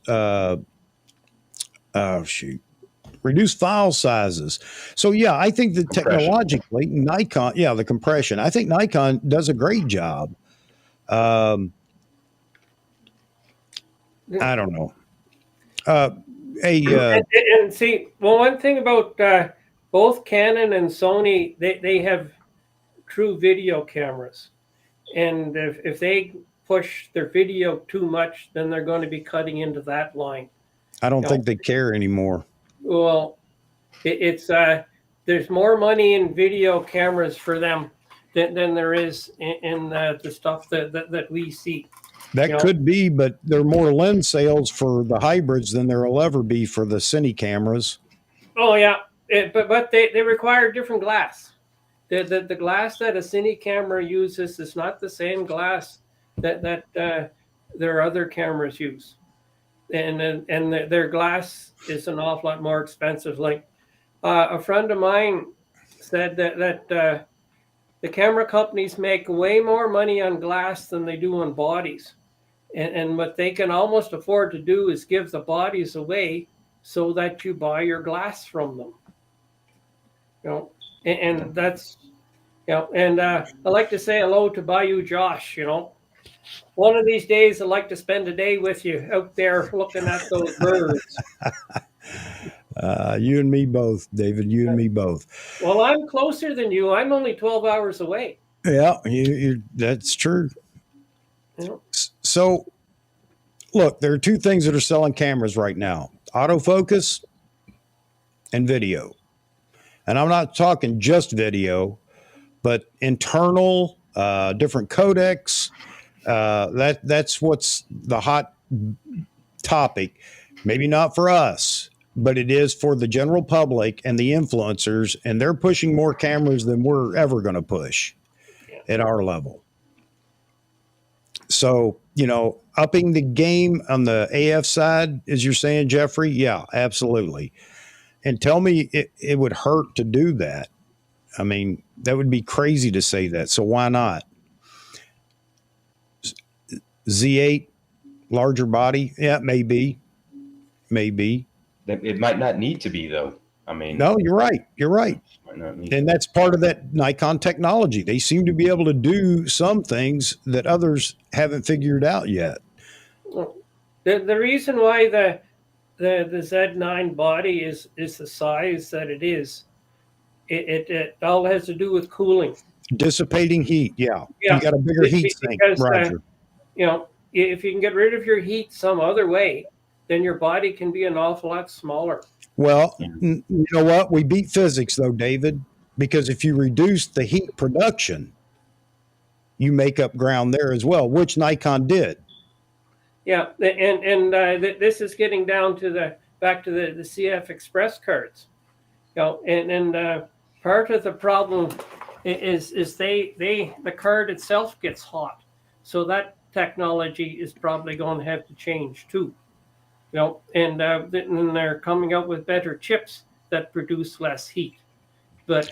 reduce file sizes. So yeah, I think that technologically Nikon, the compression. I think Nikon does a great job. I don't know. And see, well, one thing about both Canon and Sony, they have true video cameras, and if they push their video too much, then they're going to be cutting into that line. I don't think they care anymore. Well, it's there's more money in video cameras for them than there is in the stuff that we see. That could be, but there are more lens sales for the hybrids than there will ever be for the cine cameras. Oh yeah, but they require different glass. The glass that a cine camera uses is not the same glass that their other cameras use, and their glass is an awful lot more expensive. Like a friend of mine said that the camera companies make way more money on glass than they do on bodies. And what they can almost afford to do is give the bodies away so that you buy your glass from them. And that's, and I like to say hello to Bayou Josh, One of these days I'd like to spend a day with you out there looking at those birds. You and me both, David, you and me both. Well, I'm closer than you. I'm only 12 hours away. Yeah, that's true. So, look, there are two things that are selling cameras right now: autofocus and video. And I'm not talking just video, but internal, different codecs. That's what's the hot topic. Maybe not for us, but it is for the general public and the influencers, and they're pushing more cameras than we're ever going to push at our level. So, upping the game on the AF side, as you're saying, Jeffrey, yeah, absolutely. And tell me it would hurt to do that. I mean, that would be crazy to say that. So why not? Z8, larger body? Yeah, maybe. It might not need to be, though. I mean, no, you're right. And that's part of that Nikon technology. They seem to be able to do some things that others haven't figured out yet. The reason why the Z9 body is the size that it is, it all has to do with cooling. Dissipating heat, yeah. You got a bigger heat sink, Roger. If you can get rid of your heat some other way, then your body can be an awful lot smaller. Well, you know what? We beat physics, though, David, because if you reduce the heat production, you make up ground there as well, which Nikon did. Yeah, and this is getting down to back to the CF Express cards. And part of the problem is the card itself gets hot, so that technology is probably going to have to change too. And they're coming out with better chips that produce less heat. But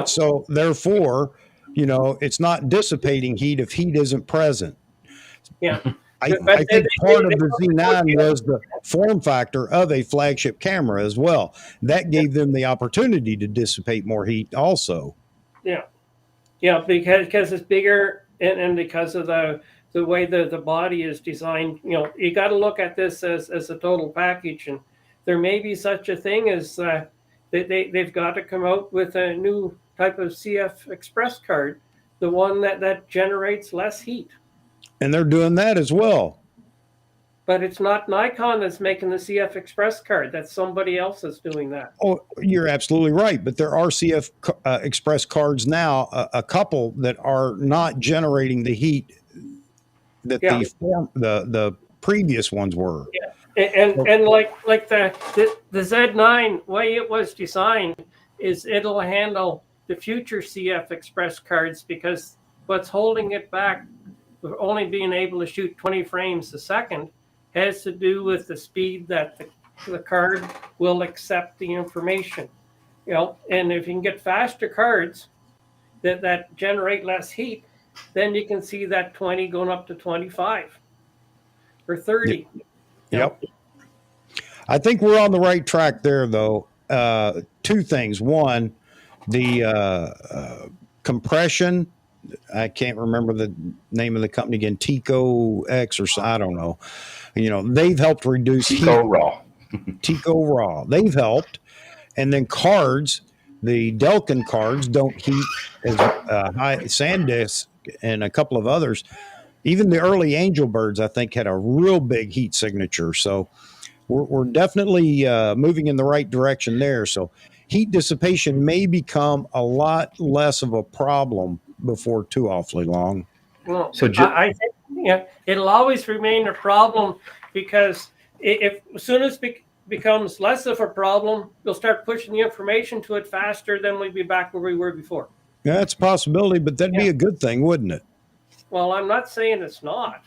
so therefore, it's not dissipating heat if heat isn't present. Yeah. I think part of the Z9 was the form factor of a flagship camera as well. That gave them the opportunity to dissipate more heat also. Yeah, because it's bigger and because of the way the body is designed. You got to look at this as a total package. And there may be such a thing as, they've got to come out with a new type of CF Express card, the one that generates less heat. And they're doing that as well. But it's not Nikon that's making the CF Express card. That's somebody else that's doing that. Oh, you're absolutely right. But there are CF Express cards now, a couple that are not generating the heat that the previous ones were. Yeah. And like the Z9, way it was designed is it'll handle the future CF Express cards, because what's holding it back with only being able to shoot 20 frames a second has to do with the speed that the card will accept the information. And if you can get faster cards that generate less heat, then you can see that 20 going up to 25 or 30. Yep. I think we're on the right track there, though. Two things. One, the compression. I can't remember the name of the company again. Tico X or I don't know. They've helped reduce Tico Raw. Tico Raw. They've helped. And then cards, the Delkin cards don't heat as high. SanDisk and a couple of others. Even the early Angel Birds, I think, had a real big heat signature. So we're definitely moving in the right direction there. So heat dissipation may become a lot less of a problem before too awfully long. Well, so I think it'll always remain a problem, because if as soon as it becomes less of a problem, we'll start pushing the information to it faster, then we'll be back where we were before. Yeah, that's a possibility, but that'd be a good thing, wouldn't it? Well, I'm not saying it's not,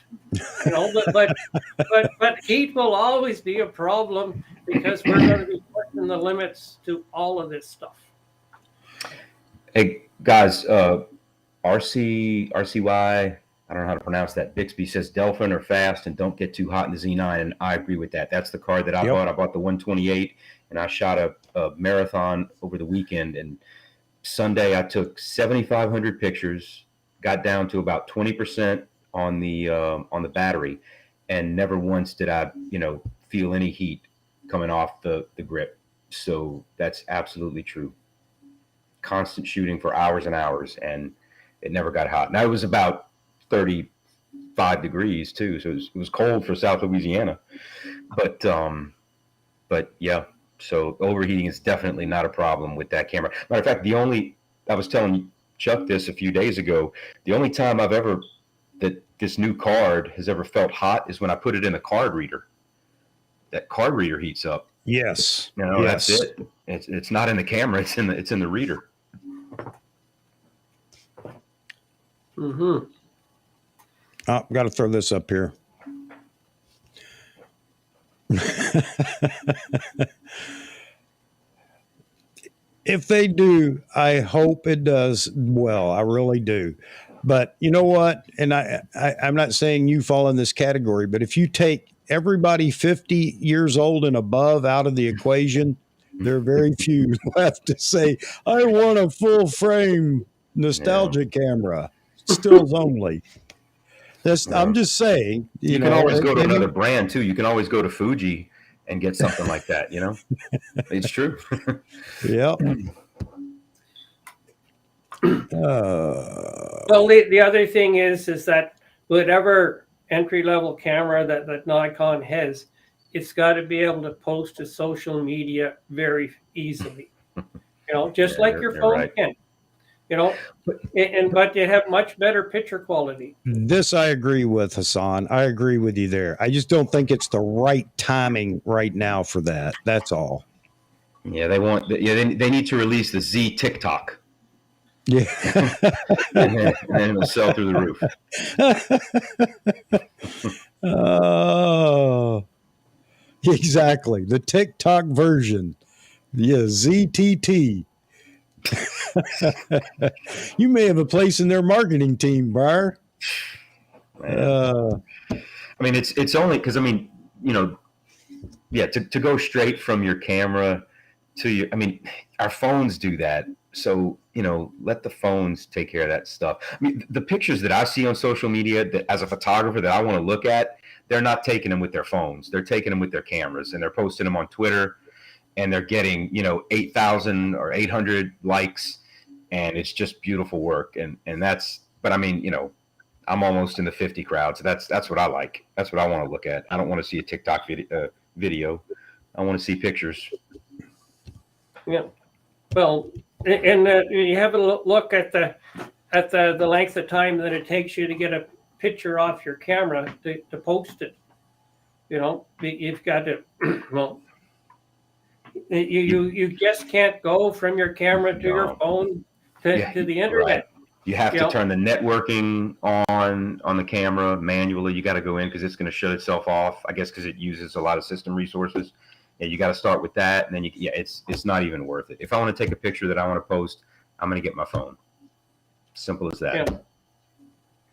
but heat will always be a problem, because we're going to be pushing the limits to all of this stuff. Hey guys, RCY, I don't know how to pronounce that. Bixby says Delphin are fast and don't get too hot in the Z9, and I agree with that. That's the card that I bought. I bought the 128, and I shot a marathon over the weekend. And Sunday I took 7,500 pictures, got down to about 20% on the battery, and never once did I feel any heat coming off the grip. So that's absolutely true. Constant shooting for hours and hours, and it never got hot. Now it was about 35 degrees too, so it was cold for South Louisiana. But yeah, so overheating is definitely not a problem with that camera. Matter of fact, I was telling Chuck this a few days ago, the only time that this new card has ever felt hot is when I put it in a card reader. That card reader heats up. Yes. That's it. It's not in the camera, it's in the reader. Mm-hmm. Oh, got to throw this up here. If they do, I hope it does well. I really do. But you know what? And I'm not saying you fall in this category, but if you take everybody 50 years old and above out of the equation, there are very few left to say, I want a full frame nostalgia camera. Stills only. I'm just saying. You can always go to another brand too. You can always go to Fuji and get something like that. It's true. Yep. Well, the other thing is that whatever entry-level camera that Nikon has, it's got to be able to post to social media very easily. Just like your phone can. But you have much better picture quality. This I agree with, Hassan. I agree with you there. I just don't think it's the right timing right now for that. That's all. Yeah, they need to release the Z TikTok. Yeah. and then it'll sell through the roof. Oh, exactly. The TikTok version. Yeah, ZTT. You may have a place in their marketing team, Briar. I mean, it's only because to go straight from your camera to your. I mean, our phones do that, so let the phones take care of that stuff. I mean, the pictures that I see on social media that as a photographer that I want to look at, they're not taking them with their phones. They're taking them with their cameras, and they're posting them on Twitter. and they're getting, 8,000 or 800 likes, and it's just beautiful work. And that's, but I mean, I'm almost in the 50 crowd. So that's what I like. That's what I want to look at. I don't want to see a TikTok video. I want to see pictures. Yeah. Well, and you have a look at the length of time that it takes you to get a picture off your camera to post it. You've got to, well, you just can't go from your camera to your phone to the internet. Right. You have to turn the networking on the camera manually. You got to go in because it's going to shut itself off, I guess, because it uses a lot of system resources. And you got to start with that, and then it's not even worth it. If I want to take a picture that I want to post, I'm going to get my phone. Simple as that.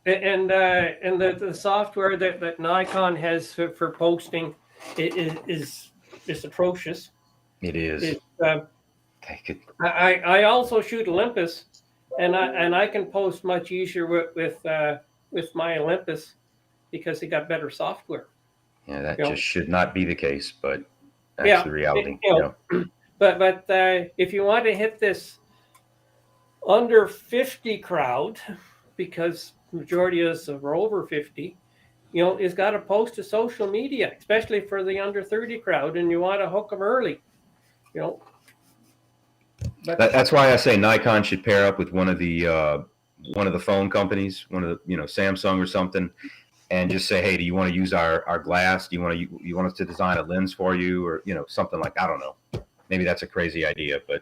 Yeah. And the software that Nikon has for posting is atrocious. It is. I also shoot Olympus, and I can post much easier with my Olympus because they got better software. Yeah, that just should not be the case, but that's the reality. But if you want to hit this under 50 crowd, because majority of us are over 50, is got to post to social media, especially for the under 30 crowd, and you want to hook them early. That's why I say Nikon should pair up with one of the phone companies, one of the Samsung or something, and just say, hey, do you want to use our glass? Do you want us to design a lens for you, or something like, I don't know. Maybe that's a crazy idea, but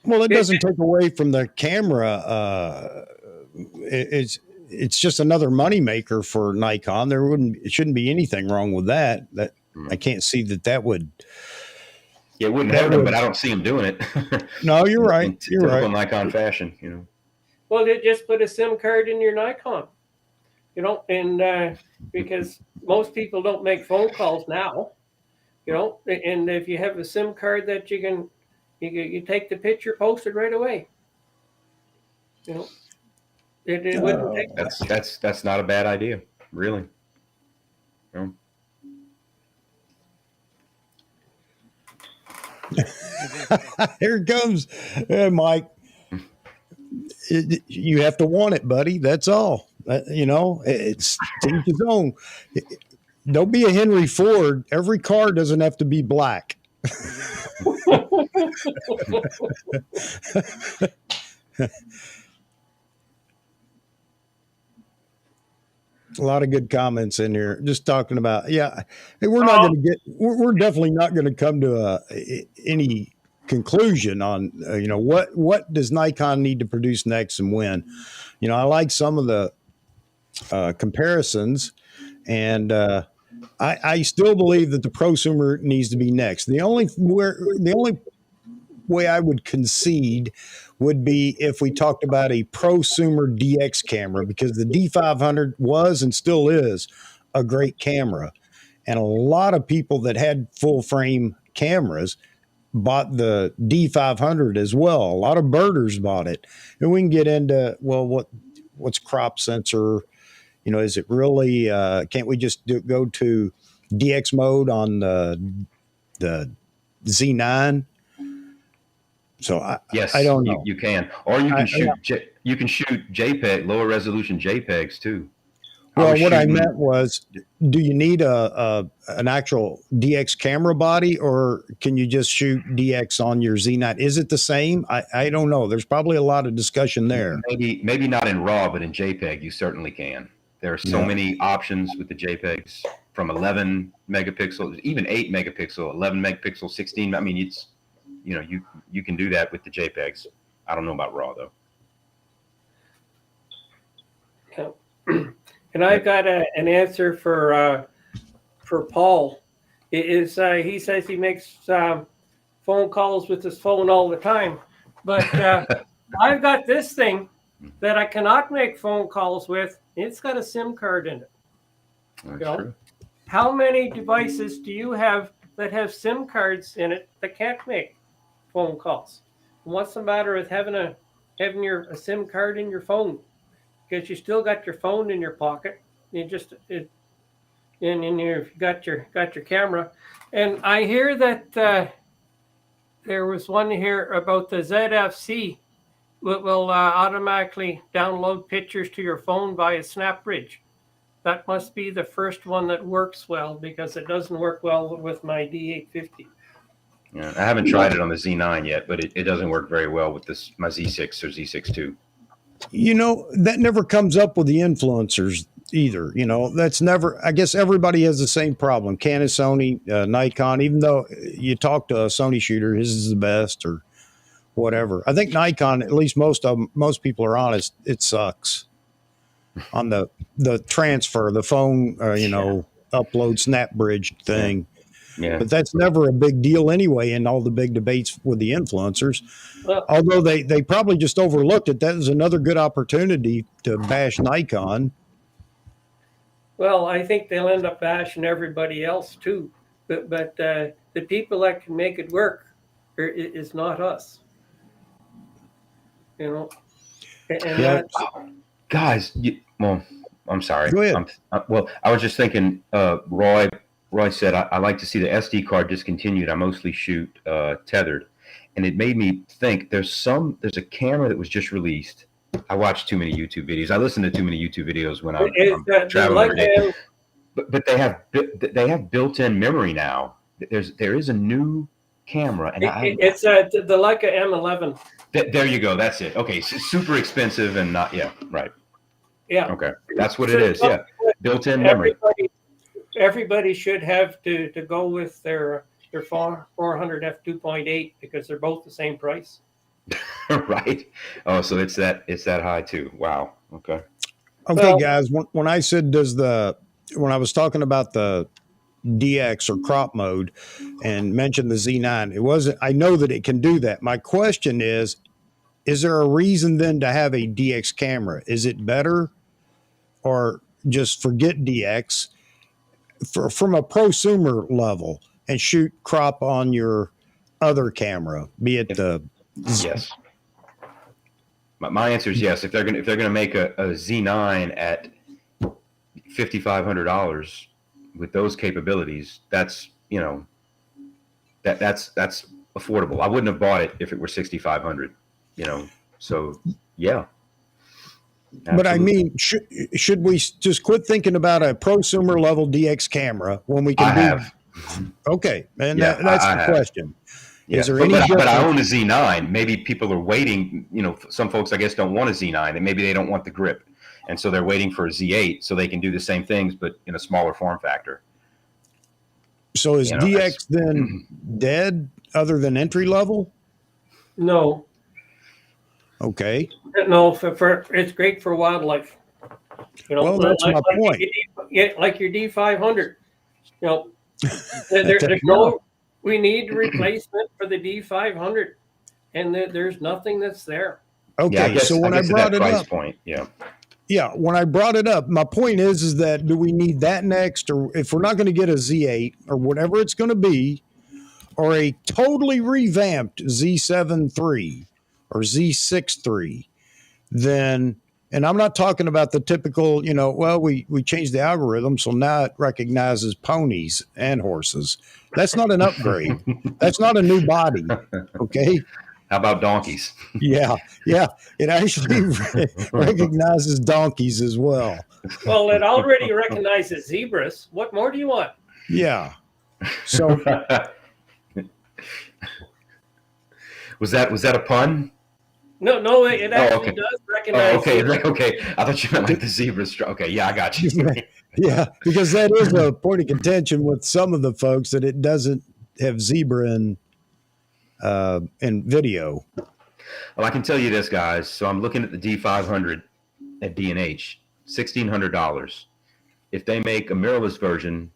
well, it doesn't take away from the camera. It's just another moneymaker for Nikon. It shouldn't be anything wrong with that. I can't see that would. Yeah, it wouldn't hurt them, but I don't see them doing it. No, you're right. In You're typical right. Nikon fashion, Well, they just put a SIM card in your Nikon, and because most people don't make phone calls now, and if you have a SIM card that you take the picture, post it right away. It wouldn't take. That's not a bad idea, really. Here it comes, Mike. You have to want it, buddy. That's all. It's to each his own. Don't be a Henry Ford. Every car doesn't have to be black. A lot of good comments in here. Just talking about, we're definitely not going to come to any conclusion on, what does Nikon need to produce next and when. I like some of the comparisons, and I still believe that the prosumer needs to be next. The only way I would concede would be if we talked about a prosumer DX camera, because the D500 was and still is a great camera. And a lot of people that had full frame cameras bought the D500 as well. A lot of birders bought it. And we can get into, what's crop sensor? Is it really, can't we just go to DX mode on the Z9? So yes, I don't know. You can, or you can shoot JPEG, lower resolution JPEGs too. Well, what I meant was, do you need an actual DX camera body, or can you just shoot DX on your Z9? Is it the same? I don't know. There's probably a lot of discussion there. Maybe not in RAW, but in JPEG, you certainly can. There are so many options with the JPEGs, from 11 megapixels, even 8 megapixel, 11 megapixel, 16. I mean, it's you can do that with the JPEGs. I don't know about RAW though. And I've got an answer for Paul. He says he makes phone calls with his phone all the time, but I've got this thing that I cannot make phone calls with. It's got a SIM card in it. That's true. How many devices do you have that have SIM cards in it that can't make phone calls? And what's the matter with having a SIM card in your phone? Because you still got your phone in your pocket. and you've got your camera. And I hear that there was one here about the ZFC will automatically download pictures to your phone via SnapBridge. That must be the first one that works well, because it doesn't work well with my D850. Yeah, I haven't tried it on the Z9 yet, but it doesn't work very well with my Z6 or Z6 II. You know, that never comes up with the influencers either. You know, that's never, I guess everybody has the same problem. Canon, Sony, Nikon, even though you talk to a Sony shooter, his is the best or whatever. I think Nikon, at least most people are honest, it sucks on the transfer, the phone, upload SnapBridge thing. Yeah. But that's never a big deal anyway in all the big debates with the influencers. Well, although they probably just overlooked it. That is another good opportunity to bash Nikon. Well, I think they'll end up bashing everybody else too. But the people that can make it work is not us. You know? And yeah. Guys, I'm sorry. Go ahead. I was just thinking, Roy said, I like to see the SD card discontinued. I mostly shoot tethered. And it made me think there's a camera that was just released. I watch too many YouTube videos. I listen to too many YouTube videos when I'm traveling every day. But they have built-in memory now. There is a new camera. And it's the Leica M11. There you go. That's it. Okay. So super expensive and not, yeah, right. Yeah. Okay. That's what it is. Yeah. Built-in memory. Everybody should have to go with their 400 f2.8 because they're both the same price. Right. Oh, so it's that high too. Wow. Okay. Okay, well, guys. When I said when I was talking about the DX or crop mode and mentioned the Z9, it wasn't. I know that it can do that. My question is there a reason then to have a DX camera? Is it better, or just forget DX? From a prosumer level and shoot crop on your other camera, be it the yes. My answer is yes. If they're gonna make a Z9 at $5,500 with those capabilities, that's that's affordable. I wouldn't have bought it if it were $6,500. So yeah. Absolutely. But I mean, should we just quit thinking about a prosumer level DX camera when we can Okay, and yeah, that's the question. Yeah. Is there but I own a Z9. Maybe people are waiting. Some folks I guess don't want a Z9, and maybe they don't want the grip, and so they're waiting for a Z8 so they can do the same things but in a smaller form factor. So is DX then dead other than entry level? No. Okay. No, it's great for wildlife. Well, that's my point. Like your D500. There's no. We need replacement for the D500, and there's nothing that's there. Okay, so when I brought it up, point, yeah, when I brought it up, my point is that do we need that next, or if we're not going to get a Z8 or whatever it's going to be, or a totally revamped Z7 III or Z6 III, then, and I'm not talking about the typical, we changed the algorithm, so now it recognizes ponies and horses. That's not an upgrade. That's not a new body. Okay. How about donkeys? Yeah. It actually recognizes donkeys as well. Well, it already recognizes zebras. What more do you want? Yeah. So was that a pun? No, it actually does recognize. Oh, okay. I thought you meant like the zebras. Okay, yeah, I got you. Yeah, because that is a point of contention with some of the folks that it doesn't have zebra in video. Well, I can tell you this, guys. So I'm looking at the D500 at D&H, $1,600. If they make a mirrorless version,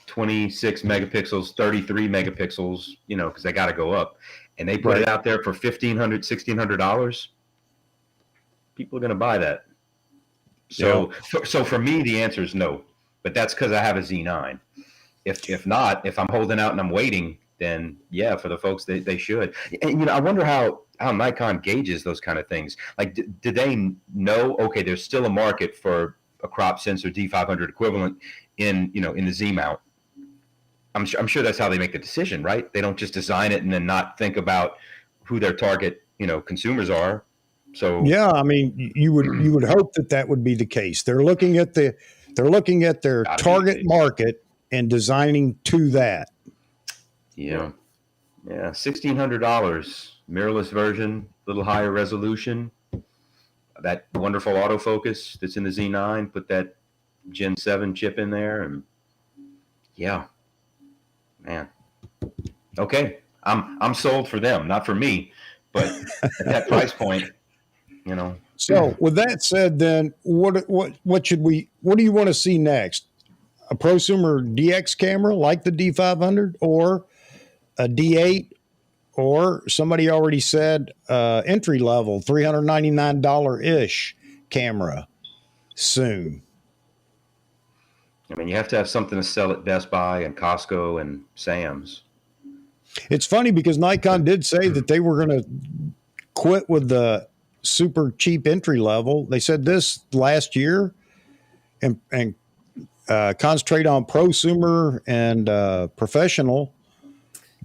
26 megapixels, 33 megapixels, because they got to go up, and they put it out there for $1,500, $1,600, people are going to buy that. So, so for me, the answer is no, but that's because I have a Z9. If not, if I'm holding out and I'm waiting, then yeah, for the folks they should. And I wonder how Nikon gauges those kind of things. Like, did they know? Okay, there's still a market for a crop sensor D500 equivalent in the Z mount. I'm sure that's how they make the decision, right? They don't just design it and then not think about who their target, consumers are. So yeah, I mean, you would hope that would be the case. They're looking at their target market and designing to that. Yeah, $1,600, mirrorless version, a little higher resolution. That wonderful autofocus that's in the Z9. Put that Gen 7 chip in there, and yeah, man. Okay, I'm sold for them, not for me, but at that price point, So with that said, then what do you want to see next? A prosumer DX camera like the D500, or a D8, or somebody already said entry level $399 ish camera soon? I mean, you have to have something to sell at Best Buy and Costco and Sam's. It's funny because Nikon did say that they were going to quit with the super cheap entry level. They said this last year and concentrate on prosumer and professional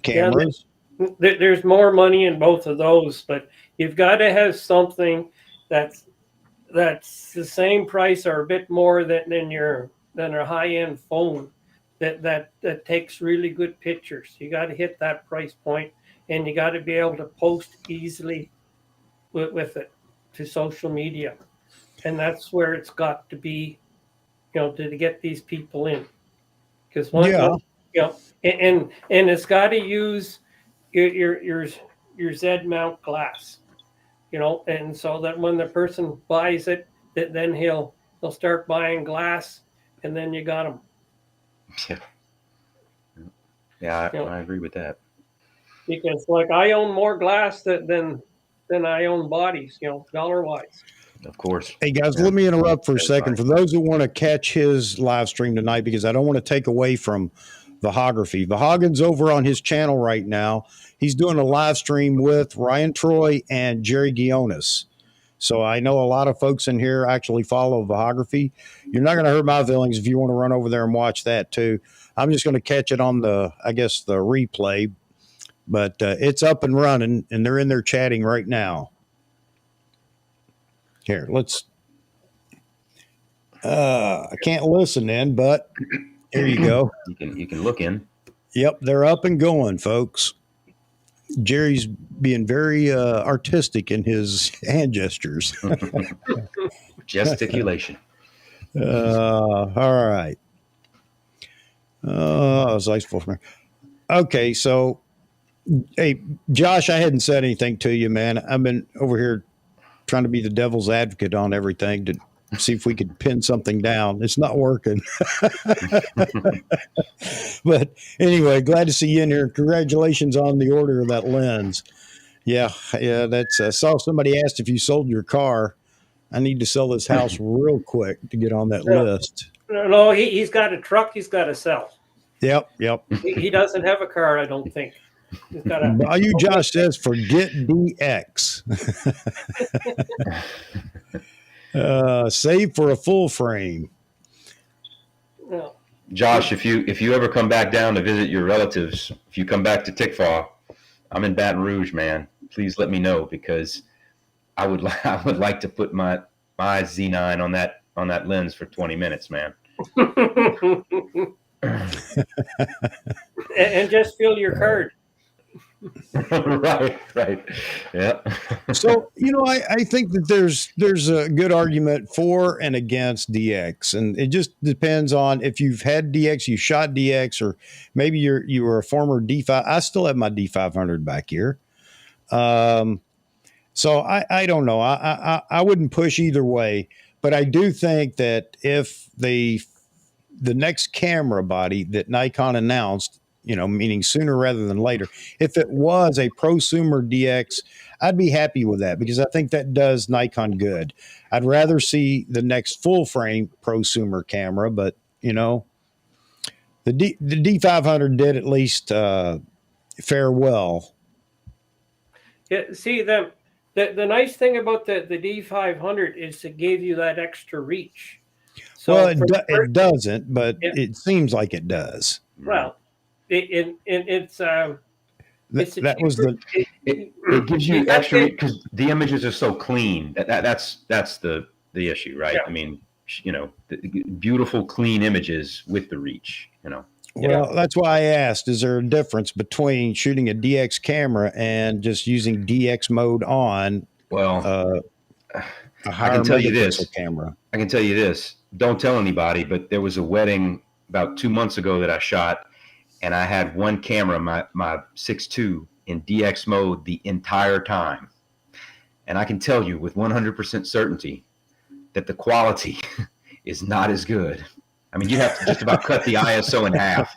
cameras. Yeah, there's more money in both of those, but you've got to have something that's the same price or a bit more than a high-end phone that takes really good pictures. You got to hit that price point, and you got to be able to post easily with it to social media, and that's where it's got to be, to get these people in. Because and it's got to use your Z mount glass, and so that when the person buys it, that then he'll start buying glass, and then you got him. Yeah, I agree with that. Because I own more glass than I own bodies, dollar wise. Of course. Hey guys, let me interrupt for a second. For those who want to catch his live stream tonight, because I don't want to take away from Vahography. Vahagan's over on his channel right now. He's doing a live stream with Ryan Troy and Jerry Guionis. So I know a lot of folks in here actually follow Vahography. You're not going to hurt my feelings if you want to run over there and watch that too. I'm just going to catch it on the replay, but it's up and running, and they're in there chatting right now. Here, I can't listen in, but here you go. You can look in. Yep, they're up and going, folks. Jerry's being very artistic in his hand gestures. Gesticulation. All right. Okay, so, hey, Josh, I hadn't said anything to you, man. I've been over here trying to be the devil's advocate on everything to see if we could pin something down. It's not working. But anyway, glad to see you in here. Congratulations on the order of that lens. Yeah, that's saw somebody asked if you sold your car. I need to sell this house real quick to get on that list. No, he's got a truck he's got to sell. Yep. He doesn't have a car, I don't think. He's got Bayou Josh says, forget DX. Save for a full frame. No. Josh, if you ever come back down to visit your relatives, if you come back to Tickfaw, I'm in Baton Rouge, man. Please let me know, because I would like to put my Z9 on that lens for 20 minutes, man. and just fill your card. right. Yeah. So, I think that there's a good argument for and against DX, and it just depends on if you've had DX, you shot DX, or maybe you were a former D5. I still have my D500 back here. So I don't know. I wouldn't push either way, but I do think that if the next camera body that Nikon announced, meaning sooner rather than later, if it was a prosumer DX, I'd be happy with that, because I think that does Nikon good. I'd rather see the next full frame prosumer camera, but the D500 did at least fare well. Yeah, see, the nice thing about the D500 is it gave you that extra reach. So Well, for the it doesn't, but Yeah. it seems like it does. well, it's a That was cheaper. the It gives You you got extra the because the images are so clean. That's the issue, right? yeah I mean, beautiful, clean images with the reach. yeah. well. That's why I asked: is there a difference between shooting a DX camera and just using DX mode on Well, uh, a I higher can tell you megapixel this. camera? I can tell you this. Don't tell anybody, but there was a wedding about 2 months ago that I shot, and I had one camera, my 6.2, in DX mode the entire time. And I can tell you with 100% certainty that the quality is not as good. I mean, you'd have to just about cut the ISO in half.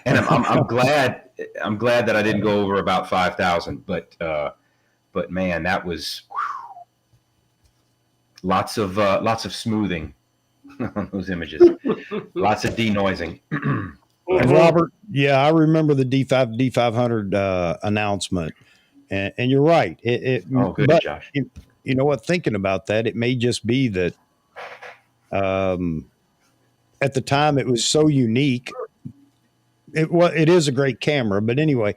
And I'm glad that I didn't go over about 5,000. But man, that was lots of smoothing on those images, lots of denoising. But Robert, yeah, I remember the D500 announcement, and you're right. oh, good, But Josh. you know what? Thinking about that, it may just be that at the time it was so unique. It is a great camera, but anyway,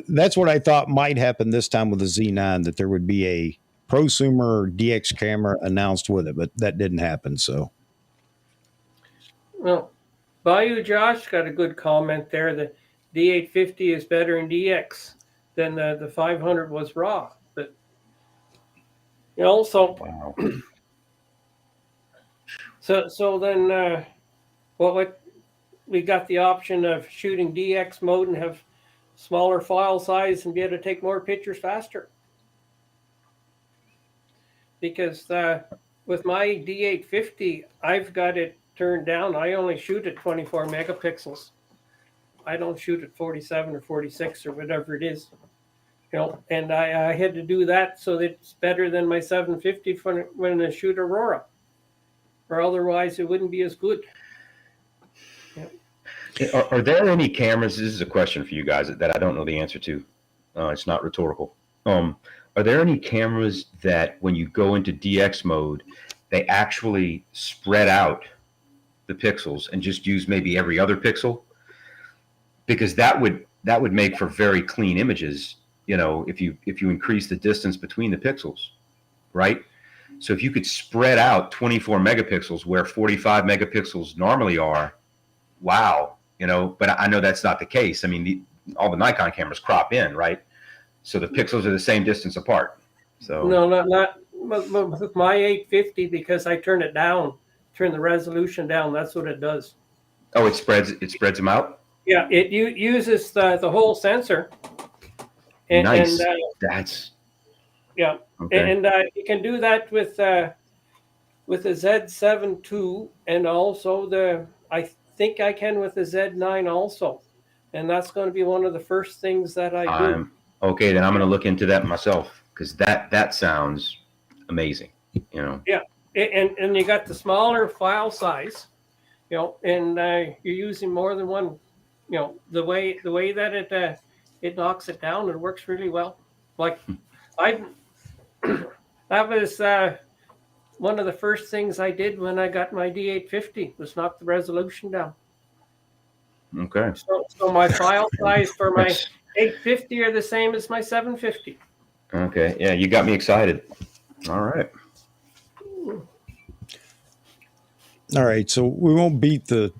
that's what I thought might happen this time with the Z9, that there would be a prosumer DX camera announced with it, but that didn't happen. So Well, Bayou Josh got a good comment there. The D850 is better in DX than the 500 was raw. But so Wow. so then what we got the option of shooting DX mode and have smaller file size and be able to take more pictures faster. Because with my D850, I've got it turned down. I only shoot at 24 megapixels. I don't shoot at 47 or 46 or whatever it is. And I had to do that so that it's better than my 750 when I shoot Aurora, or otherwise it wouldn't be as good. Are there any cameras? This is a question for you guys that I don't know the answer to. It's not rhetorical. Are there any cameras that when you go into DX mode, they actually spread out the pixels and just use maybe every other pixel? Because that would make for very clean images, if you increase the distance between the pixels, right? So if you could spread out 24 megapixels where 45 megapixels normally are, wow. But I know that's not the case. I mean, all the Nikon cameras crop in, right? So the pixels are the same distance apart. So No, not with my 850, because I turn it down, turn the resolution down. That's what it does. oh, it spreads them out. Yeah, it uses the whole sensor. Nice. And That's yeah, okay. and you can do that with the Z7 II, and also I think I can with the Z9 also, and that's going to be one of the first things that I do. Okay. Then I'm going to look into that myself because that sounds amazing. Yeah, and you got the smaller file size, and you're using more than one. The way that it knocks it down, it works really well. Like I that was one of the first things I did when I got my D850 was knock the resolution down. Okay. So my file size for my That's 850 are the same as my 750. okay. Yeah, you got me excited. All right. all right, so we won't beat the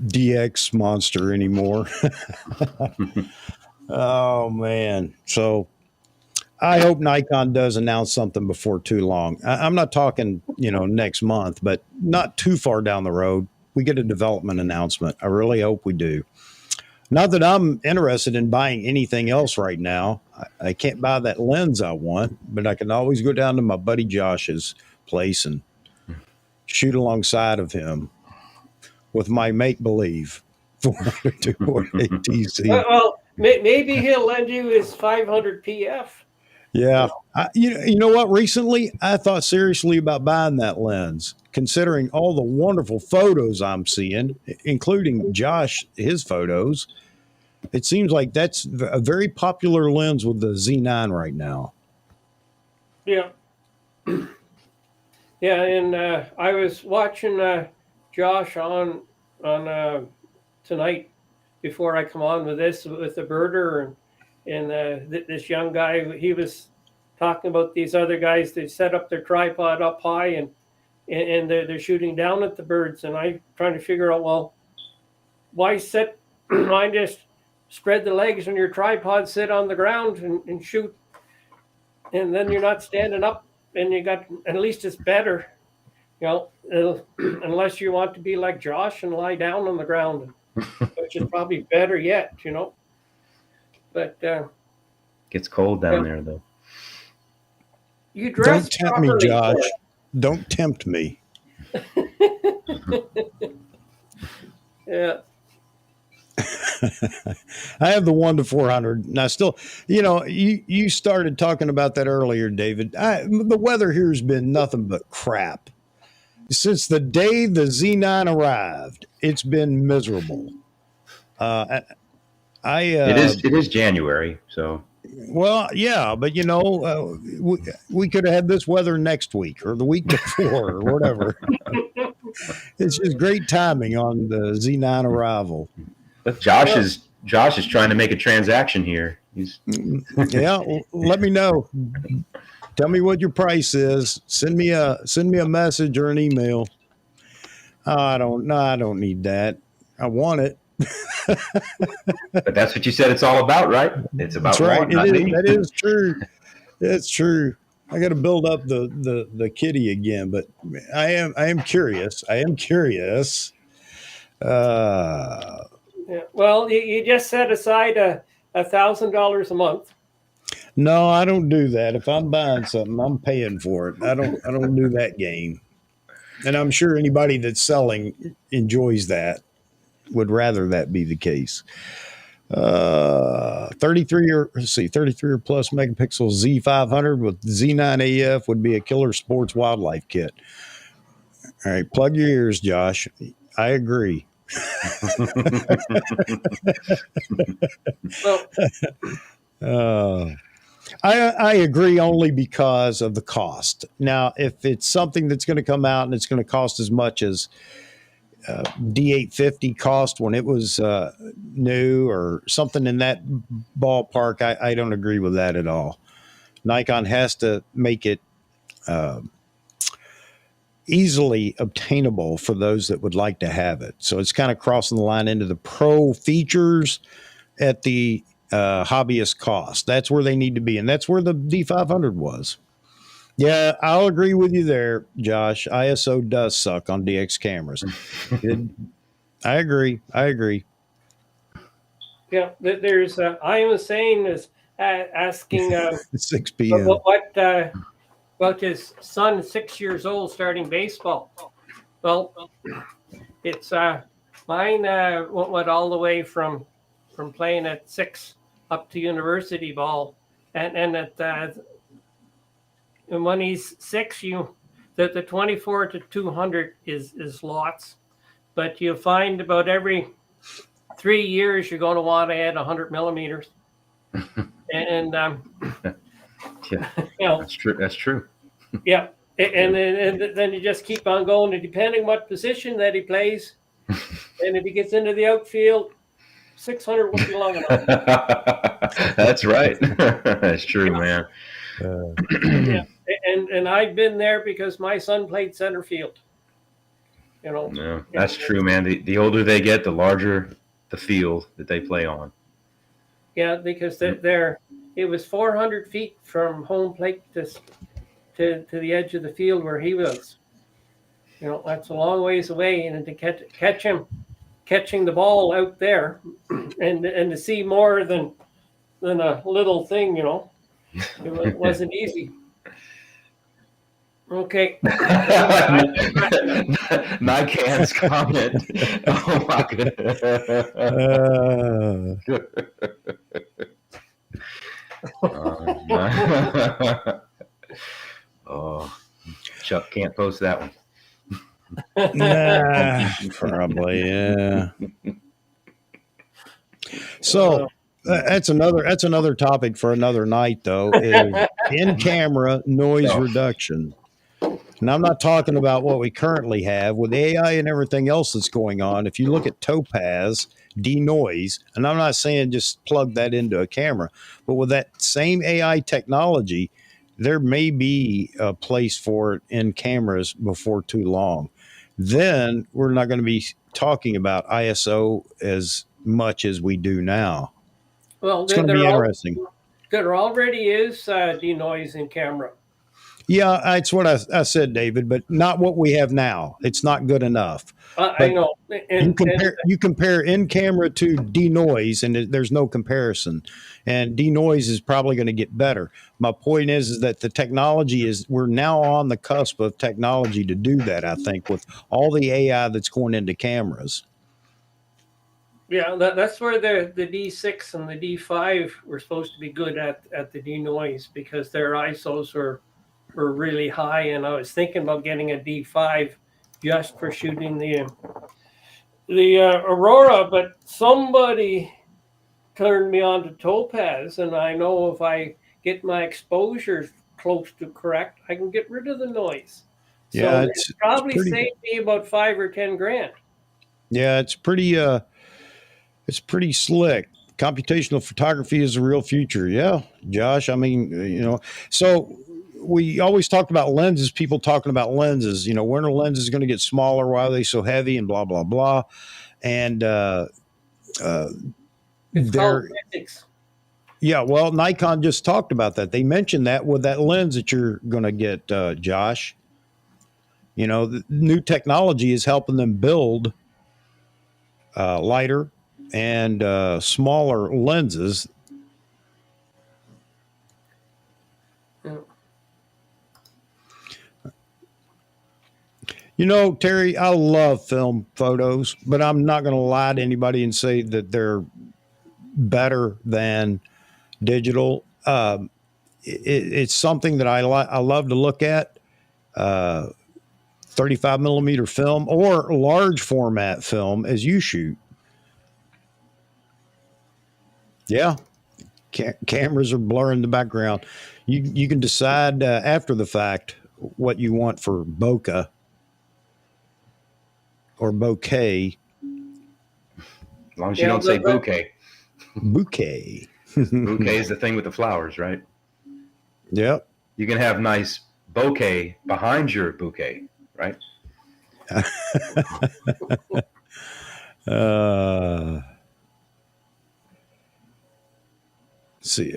DX monster anymore. Oh man, so I hope Nikon does announce something before too long. I'm not talking, next month, but not too far down the road. We get a development announcement. I really hope we do. Not that I'm interested in buying anything else right now. I can't buy that lens I want, but I can always go down to my buddy Josh's place and shoot alongside of him with my make believe 400 2.8 TC. Well, maybe he'll lend you his 500 PF. Yeah. You know what? Recently, I thought seriously about buying that lens, considering all the wonderful photos I'm seeing, including Josh, his photos. It seems like that's a very popular lens with the Z9 right now. Yeah. Yeah, and I was watching Josh on tonight before I come on with this with the birder and this young guy. He was talking about these other guys. They set up their tripod up high and they're shooting down at the birds. And I'm trying to figure out, well, why just spread the legs on your tripod, sit on the ground and shoot, and then you're not standing up, and at least it's better, unless you want to be like Josh and lie down on the ground, which is probably better yet, But Gets cold down there, though. You dress Don't tempt me, properly, Josh. Cor. Don't tempt me. Yeah. I have the 1-400. Now, still, you started talking about that earlier, David. The weather here has been nothing but crap. Since the day the Z9 arrived, it's been miserable. It is January, so. Well, yeah, but we could have had this weather next week or the week before or whatever. It's just great timing on the Z9 arrival. But Josh is trying to make a transaction here. Yeah, let me know. Tell me what your price is. Send me a message or an email. I don't need that. I want it. But that's what you said it's all about, right? It's about That's right. want, not need. That is true. It's true. I got to build up the kitty again, but I am curious. Yeah. Well, you just set aside $1,000 a month. No, I don't do that. If I'm buying something, I'm paying for it. I don't do that game. And I'm sure anybody that's selling enjoys that, would rather that be the case. 33 or plus megapixel Z500 with Z9 AF would be a killer sports wildlife kit. All right, plug your ears, Josh. I agree. Well, I agree only because of the cost. Now, if it's something that's going to come out and it's going to cost as much as D850 cost when it was new or something in that ballpark, I don't agree with that at all. Nikon has to make it easily obtainable for those that would like to have it. So it's kind of crossing the line into the pro features at the hobbyist cost. That's where they need to be. And that's where the D500 was. Yeah, I'll agree with you there, Josh. ISO does suck on DX cameras. I agree. yeah, there's I am saying is asking 6 p.m. what his son, 6 years old, starting baseball. Well, it's mine went all the way from playing at 6 up to university ball, and at and when he's 6, the 24 to 200 is lots, but you find about every 3 years you're going to want to add 100 millimeters, and Yeah, that's true. Yeah, and then you just keep on going, and depending what position that he plays, and if he gets into the outfield, 600 won't be long enough. That's right. That's true, man. Yeah, and I've been there because my son played center field. Yeah, that's true, man. The older they get, the larger the field that they play on. Yeah, because it was 400 feet from home plate to the edge of the field where he was. That's a long ways away, and to catch him catching the ball out there, and to see more than a little thing, it wasn't easy. Okay. Nikon's comment. Oh my goodness. Oh, Chuck can't post that one. Nah, probably, yeah. So that's another topic for another night, though. Is in camera noise reduction. And I'm not talking about what we currently have with AI and everything else that's going on. If you look at Topaz, denoise, and I'm not saying just plug that into a camera, but with that same AI technology, there may be a place for it in cameras before too long. Then we're not going to be talking about ISO as much as we do now. Well, It's going to be interesting. There already is denoise in camera. Yeah, that's what I said, David, but not what we have now. It's not good enough. I know. You compare in camera to denoise, and there's no comparison. And denoise is probably going to get better. My point is that the technology we're now on the cusp of technology to do that. I think with all the AI that's going into cameras. Yeah, that's where the D6 and the D5 were supposed to be good at the denoise, because their ISOs were really high, and I was thinking about getting a D5 just for shooting the Aurora, but somebody turned me on to Topaz, and I know if I get my exposures close to correct, I can get rid of the noise. So Yeah, it's probably saved me about $5 or $10 grand. Yeah, it's pretty slick. Computational photography is the real future. Yeah, Josh. I mean, so we always talked about lenses, people talking about lenses, when are lenses going to get smaller? Why are they so heavy and blah, blah, blah. And it's called physics. Yeah, well, Nikon just talked about that. They mentioned that with that lens that you're going to get, Josh. The new technology is helping them build lighter and smaller lenses. Terry, I love film photos, but I'm not going to lie to anybody and say that they're better than digital. It's something that I love to look at. 35 millimeter film or large format film as you shoot. Yeah. Cameras are blurring the background. You can decide after the fact what you want for bokeh or bouquet. As long as you don't say bouquet. Bouquet. Bouquet is the thing with the flowers, right? Yep. You can have nice bouquet behind your bouquet, right? See,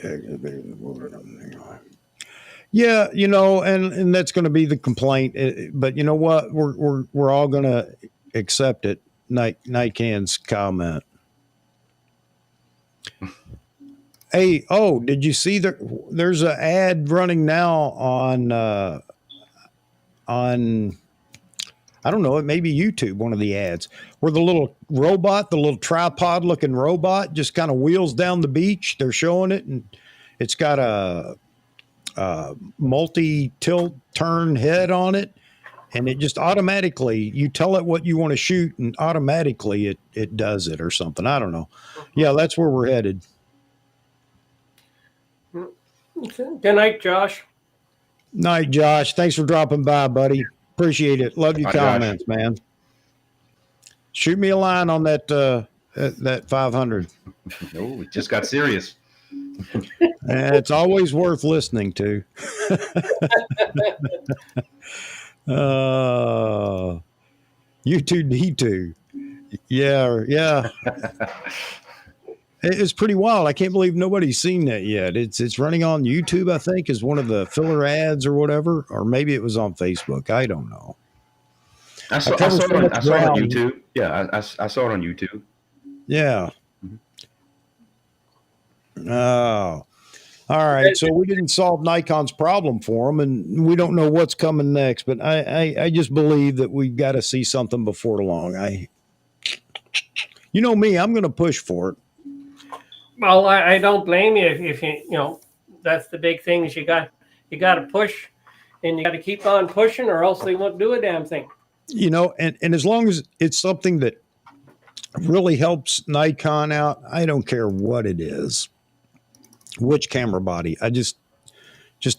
yeah, and that's going to be the complaint. But you know what? We're all going to accept it. Nikon's comment. Hey, did you see there's an ad running now on I don't know, it may be YouTube, one of the ads, where the little robot, the little tripod looking robot just kind of wheels down the beach. They're showing it, and it's got a multi-tilt turn head on it, and it just automatically, you tell it what you want to shoot, and automatically it does it or something. I don't know. Yeah, that's where we're headed. Good night, Josh. Night, Josh. Thanks for dropping by, buddy. Appreciate it. Love your comments, Josh. Man. Shoot me a line on that 500. No, we just got serious. It's always worth listening to. U2D2. Yeah. It's pretty wild. I can't believe nobody's seen that yet. It's running on YouTube, I think, as one of the filler ads or whatever, or maybe it was on Facebook. I don't know. I saw it on YouTube. Yeah, I saw it on YouTube. Yeah. Mm-hmm. Oh, all right. So we didn't solve Nikon's problem for them, and we don't know what's coming next. But I just believe that we've got to see something before long. You know me, I'm going to push for it. Well, I don't blame you if you that's the big thing is you got to push, and you got to keep on pushing, or else they won't do a damn thing. And as long as it's something that really helps Nikon out, I don't care what it is, which camera body. I just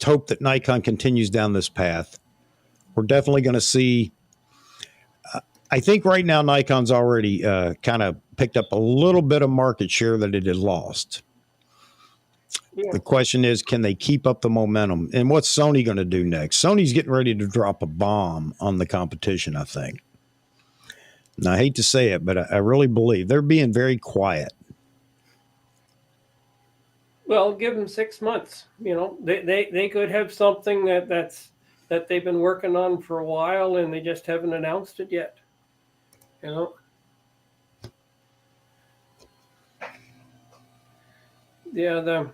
hope that Nikon continues down this path. we're definitely going to see. I think right now Nikon's already kind of picked up a little bit of market share that it had lost. Yeah. The question is, can they keep up the momentum? And what's Sony going to do next? Sony's getting ready to drop a bomb on the competition, I think. And I hate to say it, but I really believe they're being very quiet. Well, give them 6 months. You know, they could have something that they've been working on for a while and they just haven't announced it yet. You know. Yeah,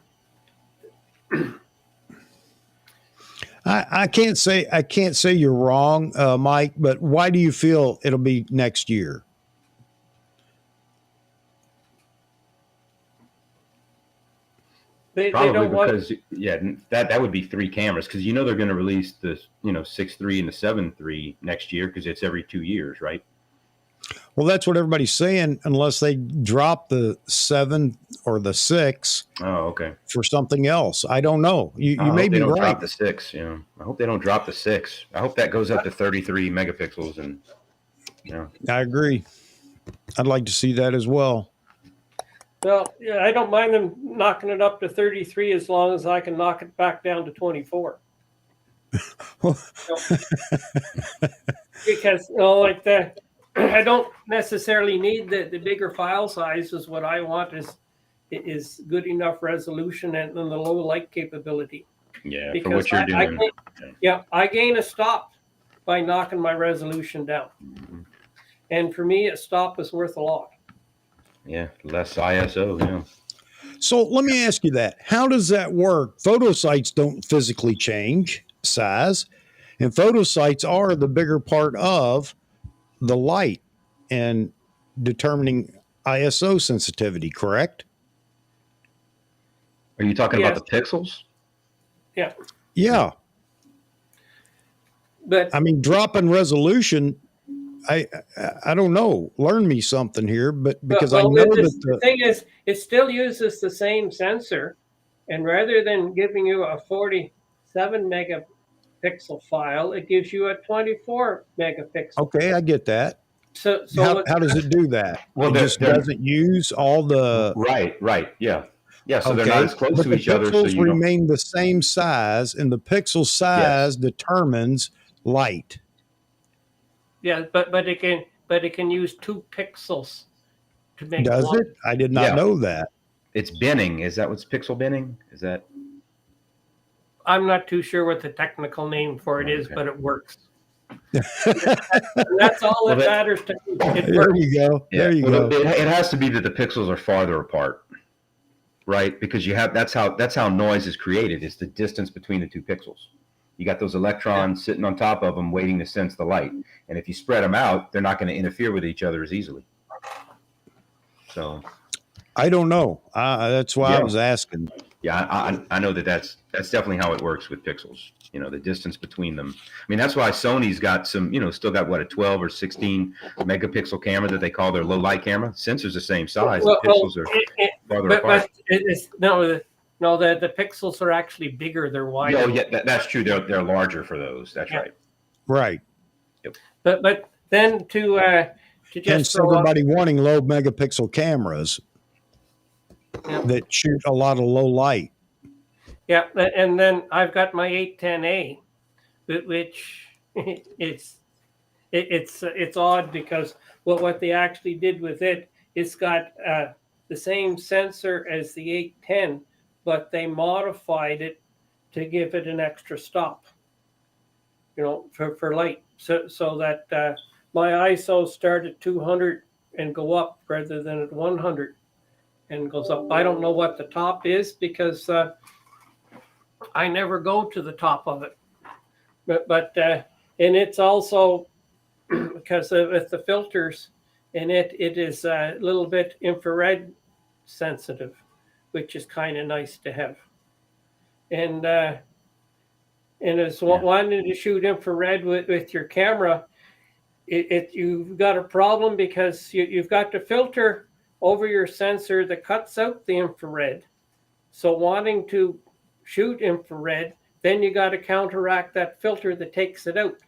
I can't say you're wrong, Mike, but why do you feel it'll be next year? they Probably don't want. because that would be 3 cameras, because they're going to release the 6.3 and the 7.3 next year, because it's every 2 years, right? Well, that's what everybody's saying, unless they drop the 7 or the 6 Oh, okay. for something else. I don't know. You I may hope be they don't right. drop the 6. I hope they don't drop the 6. I hope that goes up to 33 megapixels, and I agree. I'd like to see that as well. Well, yeah, I don't mind them knocking it up to 33 as long as I can knock it back down to 24. Because like that, I don't necessarily need the bigger file size. Is what I want is good enough resolution and the low light capability. Yeah, Because for what you're doing. I gain a stop by knocking my resolution down. Mm-hmm. And for me, a stop is worth a lot. Yeah, less ISO. Yeah. So let me ask you that. How does that work? Photo sites don't physically change size, and photo sites are the bigger part of the light and determining ISO sensitivity, correct? Are you talking Yes. about the pixels? Yeah. Yeah. But I mean, dropping resolution, I don't know. Learn me something here, but because I know that the thing is, it still uses the same sensor, and rather than giving you a 47 megapixel file, it gives you a 24 megapixel. Okay, I get that. So how does it do that? Well, it just doesn't use all the right, yeah. So okay. they're not as close to each other. The So pixels remain the same size, and the pixel size determines light. Yeah, but it can use 2 pixels to make. Does one. it? I did not know that. It's binning. Is that what's pixel binning? Is that? I'm not too sure what the technical name for it is, but it works. That's all that matters to me. There you go. Yeah. There you go. It has to be that the pixels are farther apart, right? Because that's how noise is created. It's the distance between the 2 pixels. You got those electrons sitting on top of them waiting to sense the light. And if you spread them out, they're not going to interfere with each other as easily. So I don't know. That's why I was asking. Yeah, I know that's definitely how it works with pixels. The distance between them. I mean, that's why Sony's got some, still got what, a 12 or 16 megapixel camera that they call their low light camera. Sensor's the same size. The pixels are farther apart. But no, the pixels are actually bigger. They're wider. Oh, yeah, that's true. They're larger for those. That's right. Right. Yep. But then to just hence everybody wanting low megapixel cameras that shoot a lot of low light. Yeah, and then I've got my 810A, which it's odd because what they actually did with it's got the same sensor as the 810, but they modified it to give it an extra stop, for light, so that my ISO start at 200 and go up rather than at 100 and goes up. I don't know what the top is because I never go to the top of it, but and it's also because with the filters in it is a little bit infrared sensitive, which is kind of nice to have. And it's wanting to shoot infrared with your camera, you've got a problem because you've got the filter over your sensor that cuts out the infrared. So wanting to shoot infrared, then you got to counteract that filter that takes it out.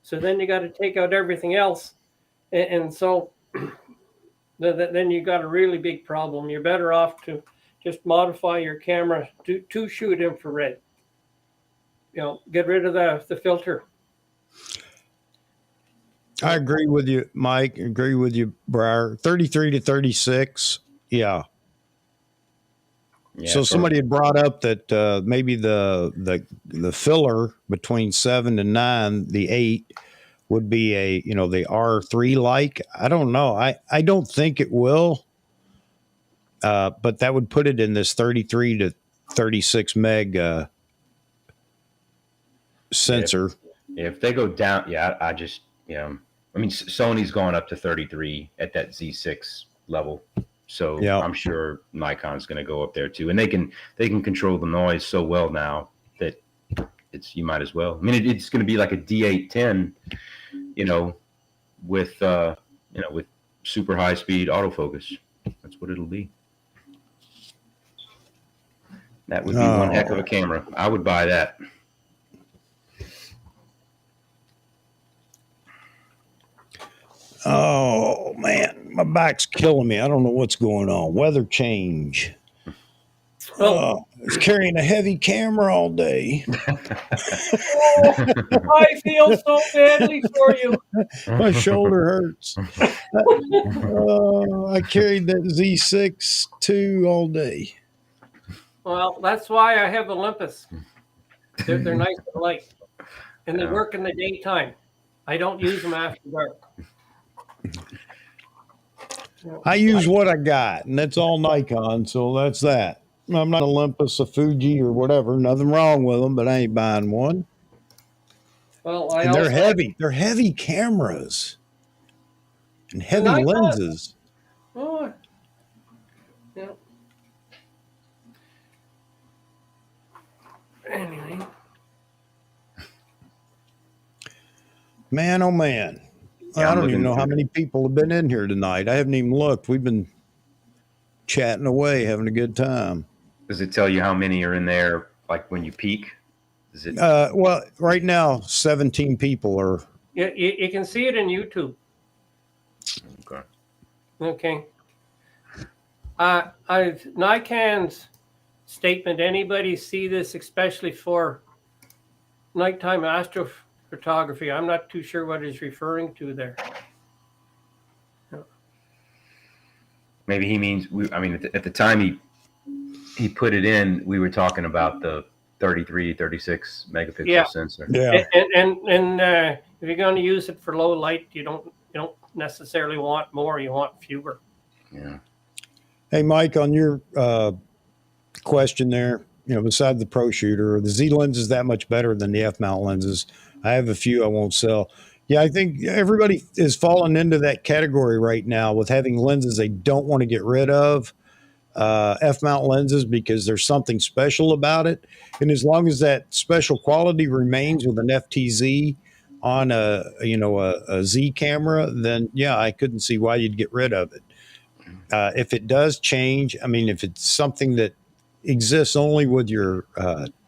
So then you got to take out everything else. And so then you got a really big problem. You're better off to just modify your camera to shoot infrared. Get rid of the filter. I agree with you, Mike. Agree with you, Briar. 33 to 36. Yeah. So somebody had brought up that maybe the filler between 7 and 9, the 8 would be the R3 like. I don't know. I don't think it will. But that would put it in this 33 to 36 meg sensor. If they go down, I just, I mean, Sony's gone up to 33 at that Z6 level. So I'm sure Nikon's going to go up there too. And they can control the noise so well now that you might as well. I mean, it's going to be like a D810, with with super high speed autofocus. That's what it'll be. That would be one heck of a camera. I would buy that. Oh man, my back's killing me. I don't know what's going on. Weather change. Oh, it's carrying a heavy camera all day. I feel so badly for you. My shoulder hurts. I carried that Z6 II all day. Well, that's why I have Olympus. They're nice and light, and they work in the daytime. I don't use them after dark. I use what I got, and that's all Nikon, so that's that. I'm not Olympus, a Fuji, or whatever. Nothing wrong with them, but I ain't buying one. Well, they're heavy. They're heavy cameras and heavy lenses. Oh, yeah. Anyway. Man, oh man. Yeah, I don't even know how many people have been in here tonight. I haven't even looked. We've been chatting away, having a good time. Does it tell you how many are in there, like when you peak? Is it? Well, right now, 17 people are. Yeah, you can see it in YouTube. Okay. Nikon's statement, anybody see this, especially for nighttime astrophotography? I'm not too sure what he's referring to there. Maybe he means, at the time he put it in, we were talking about the 33, 36 megapixel sensor. Yeah. And if you're going to use it for low light, you don't necessarily want more, you want fewer. Yeah. Hey, Mike, on your question there, beside the Pro Shooter, are the Z lenses that much better than the F-mount lenses? I have a few I won't sell. Yeah, I think everybody is falling into that category right now with having lenses they don't want to get rid of, F-mount lenses, because there's something special about it. And as long as that special quality remains with an FTZ on a Z camera, then yeah, I couldn't see why you'd get rid of it. If it does change, if it's something that exists only with your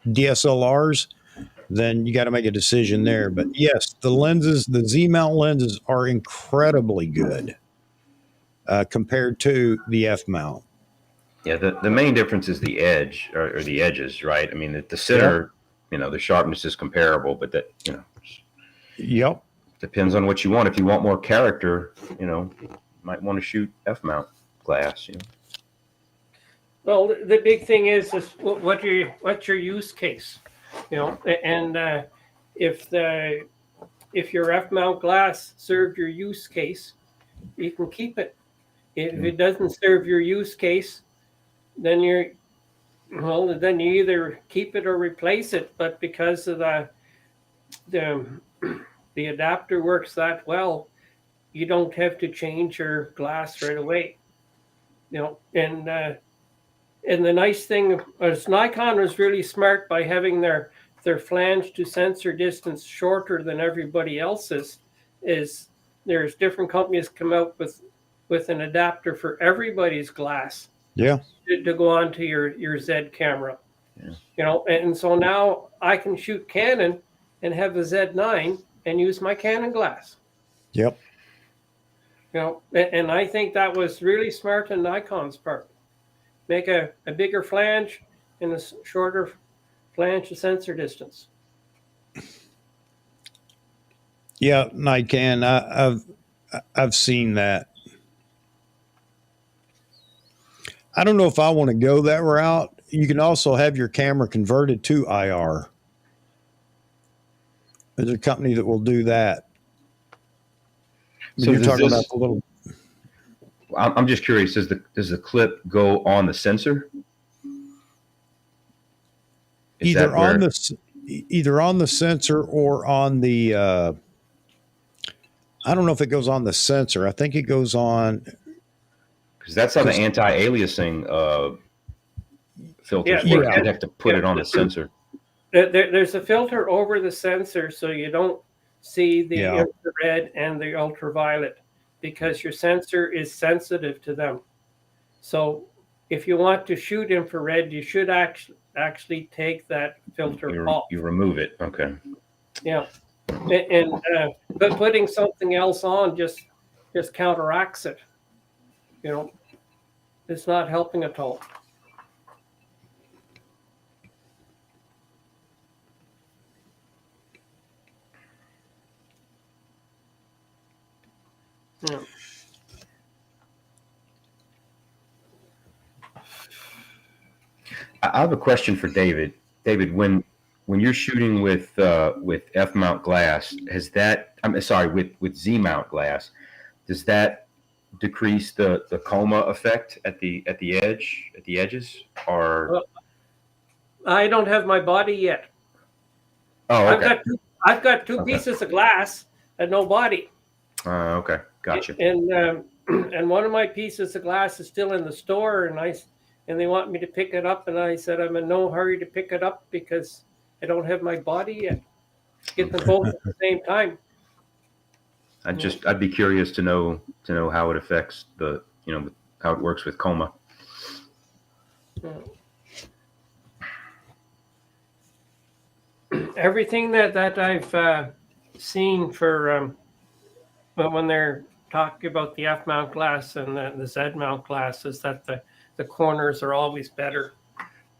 DSLRs, then you got to make a decision there. But yes, the lenses, the Z mount lenses are incredibly good compared to the F mount. Yeah, the main difference is the edge or the edges, right? The center, the sharpness is comparable, but that, Yep. Depends on what you want. If you want more character, you might want to shoot F mount glass. Well, the big thing is what's your use case, and if your F mount glass served your use case, you can keep it. If it doesn't serve your use case, then you either keep it or replace it. But because of the adapter works that well, you don't have to change your glass right away. And the nice thing is Nikon was really smart by having their flange to sensor distance shorter than everybody else's. Is there's different companies come out with an adapter for everybody's glass. Yeah. To go onto your Z camera. Yeah. And so now I can shoot Canon and have a Z9 and use my Canon glass. Yep. You know, and I think that was really smart on Nikon's part. Make a bigger flange and a shorter flange to sensor distance. Yeah, Nikon. I've seen that. I don't know if I want to go that route. You can also have your camera converted to IR. There's a company that will do that. So You're does talking this- about the little. I'm just curious. Does the clip go on the sensor? Is that where- Either on the sensor or on the. I don't know if it goes on the sensor. I think it goes on. Because that's on the anti-aliasing filters. Yeah, Where you'd have to put it on the sensor. There's a filter over the sensor so you don't see the Yeah. infrared and the ultraviolet, because your sensor is sensitive to them. So if you want to shoot infrared, you should actually take that filter off. You remove it. Okay. Yeah, but putting something else on just counteracts it. You know, it's not helping at all. Yeah. I have a question for David. David, when you're shooting with F mount glass, has that? I'm sorry, with Z mount glass, does that decrease the coma effect at the edges, or? Well, I don't have my body yet. Oh, okay. I've got two Okay. pieces of glass and no body. Okay, gotcha. And one of my pieces of glass is still in the store, and they want me to pick it up, and I said I'm in no hurry to pick it up because I don't have my body yet. Get them both at the same time. I'd be curious to know how it affects how it works with coma. Everything that I've seen for when they're talking about the F mount glass and the Z mount glass is that the corners are always better,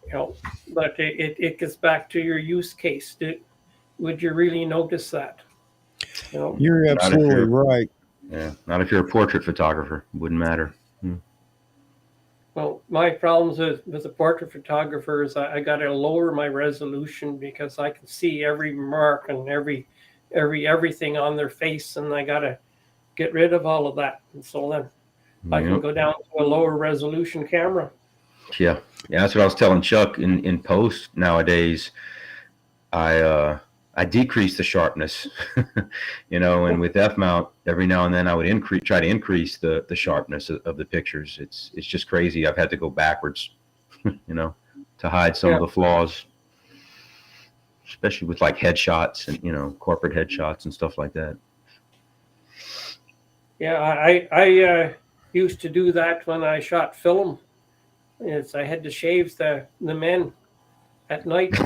you know. But it gets back to your use case. Would you really notice that? You know? You're absolutely right. Yeah, not if you're a portrait photographer. It wouldn't matter. Well, my problems with a portrait photographer is I got to lower my resolution because I can see every mark and everything on their face, and I got to get rid of all of that. And so then I can go down to a lower resolution camera. Yeah, that's what I was telling Chuck in post. Nowadays, I decrease the sharpness, and with F mount, every now and then I would try to increase the sharpness of the pictures. It's just crazy. I've had to go backwards, to hide some of the flaws, especially with like headshots and corporate headshots and stuff like that. Yeah, I used to do that when I shot film. I had to shave the men at night.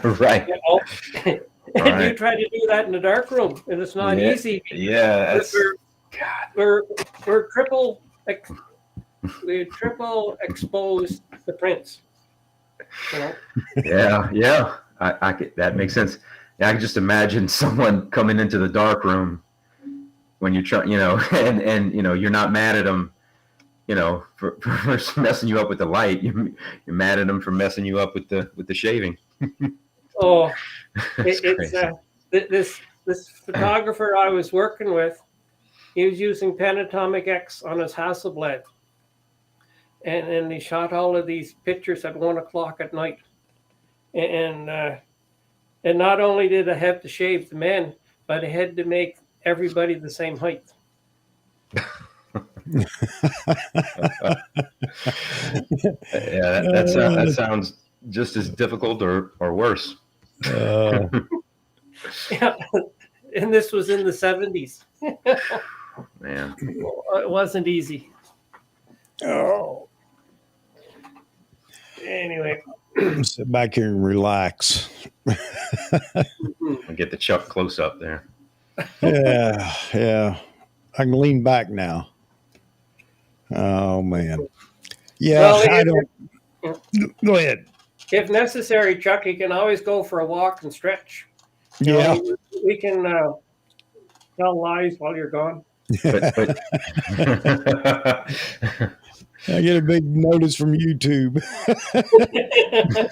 Right. And right. You try to do that in the dark room, and it's not easy. Yeah, we're triple exposed the prints. Yeah. That makes sense. I can just imagine someone coming into the dark room when you're trying, and you're not mad at them, for messing you up with the light. You're mad at them for messing you up with the shaving. Oh, it's this photographer I was working with. He was using Panatomic X on his Hasselblad, and he shot all of these pictures at 1 o'clock at night. And not only did I have to shave the men, but I had to make everybody the same height. Yeah, that sounds just as difficult or worse. Yeah, and this was in the 70s. Man, it wasn't easy. Oh. Anyway, sit back here and relax. I'll get the Chuck close up there. Yeah, yeah. I can lean back now. Oh man. Yeah, Well, I don't. Go ahead. if necessary, Chuck, you can always go for a walk and stretch. You Yeah. know, we can tell lies while you're gone. But I get a big notice from YouTube.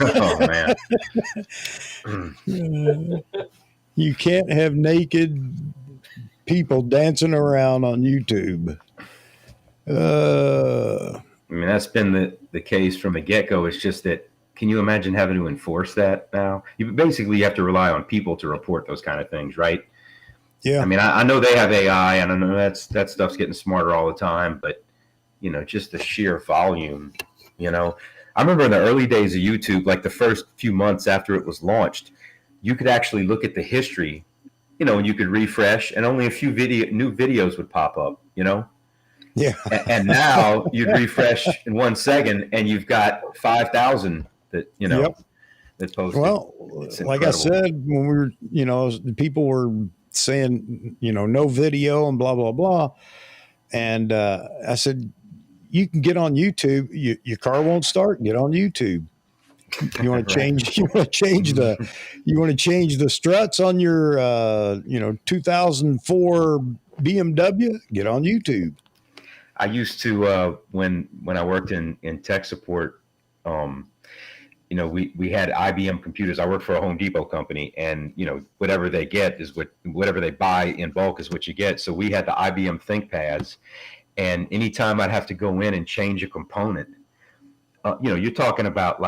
oh man. You can't have naked people dancing around on YouTube. I mean, that's been the case from the get-go. It's just that, can you imagine having to enforce that now? You basically have to rely on people to report those kind of things, right? Yeah. I mean, I know they have AI, and I know that stuff's getting smarter all the time, but just the sheer volume. I remember in the early days of YouTube, like the first few months after it was launched, you could actually look at the history, and you could refresh, and only a few new videos would pop up, Yeah. And now you'd refresh in 1 second, and you've got 5,000 that Yep. that posted. Well, like I said, when we were, people were saying, no video and blah blah blah, and I said, you can get on YouTube. Your car won't start. Get on YouTube. You want to change? You want to change the? You want to change the struts on your 2004 BMW? Get on YouTube. I used to when I worked in tech support, we had IBM computers. I worked for a Home Depot company, and whatever they get is whatever they buy in bulk is what you get. So we had the IBM ThinkPads, and anytime I'd have to go in and change a component, you're talking about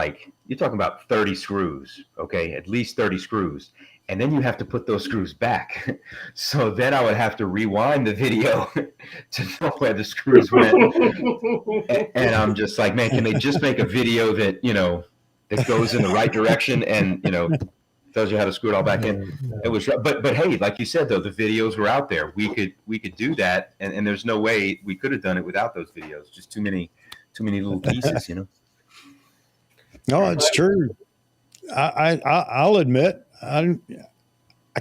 30 screws, okay, at least 30 screws. And then you have to put those screws back. So then I would have to rewind the video to know where the screws went. And I'm just like, man, can they just make a video that, that goes in the right direction and, tells you how to screw it all back in? It was, but hey, like you said, though, the videos were out there. We could do that. And there's no way we could have done it without those videos. Just too many little pieces, No, it's true. I'll admit, I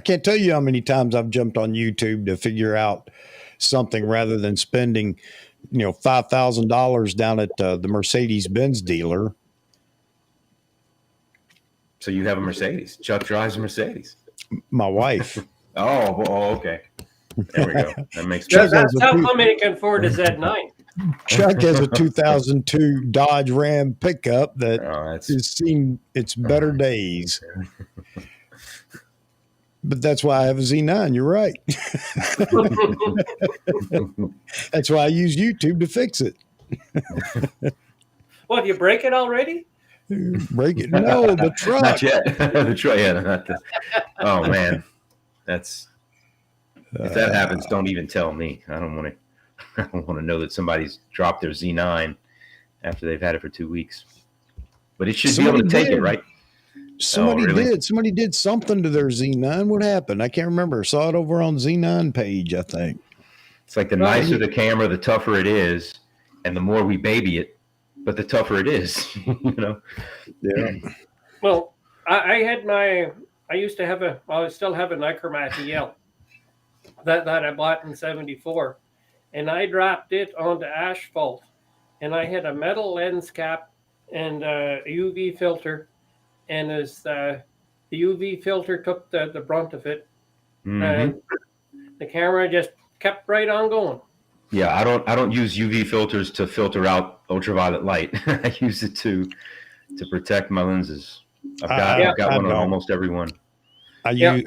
can't tell you how many times I've jumped on YouTube to figure out something rather than spending, $5,000 down at the Mercedes-Benz dealer. So you have a Mercedes. Chuck drives a Mercedes. My wife. Oh, okay. There we go. That makes That's sense. how come he can afford a Z9. Chuck has a 2002 Dodge Ram pickup that has seen its better days. But that's why I have a Z9. You're right. That's why I use YouTube to fix it. What, you break it already? Break it? No, the truck. Not yet. The truck, yeah. Not the, oh, man. That's... If that happens, don't even tell me. I don't want to know that somebody's dropped their Z9 after they've had it for 2 weeks. But it should be able to take it, right? Somebody did. Somebody did something to their Z9. What happened? I can't remember. I saw it over on Z9 page, I think. It's like the nicer the camera, the tougher it is, and the more we baby it, but the tougher it is. Yeah. Well, I still have a Nikon EL that I bought in '74, and I dropped it onto asphalt, and I had a metal lens cap and a UV filter, and as the UV filter took the brunt of it, and the camera just kept right on going. Yeah, I don't use UV filters to filter out ultraviolet light. I use it to protect my lenses. I've got one on almost every one. I use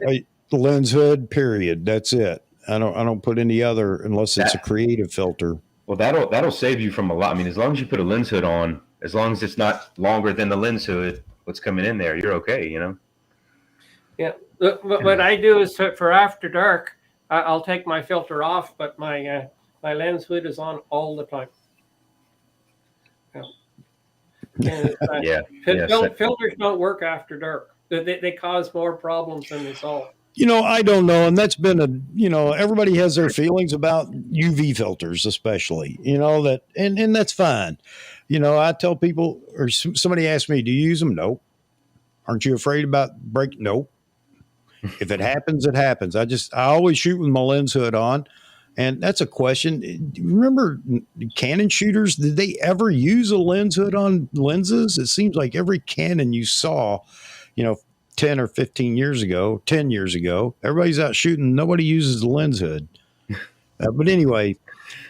the lens hood, period. That's it. I don't put any other unless it's a creative filter. Well, that'll save you from a lot. I mean, as long as you put a lens hood on, as long as it's not longer than the lens hood, what's coming in there, you're okay, Yeah. What I do is for after dark, I'll take my filter off, but my lens hood is on all the time. Filters don't work after dark. They cause more problems than they solve. I don't know. And that's been everybody has their feelings about UV filters, especially, and that's fine. I tell people, or somebody asks me, do you use them? Nope. Aren't you afraid about break? Nope. If it happens, it happens. I always shoot with my lens hood on. And that's a question. Do you remember Canon shooters? Did they ever use a lens hood on lenses? It seems like every Canon you saw, 10 or 15 years ago, 10 years ago, everybody's out shooting. Nobody uses the lens hood. But anyway,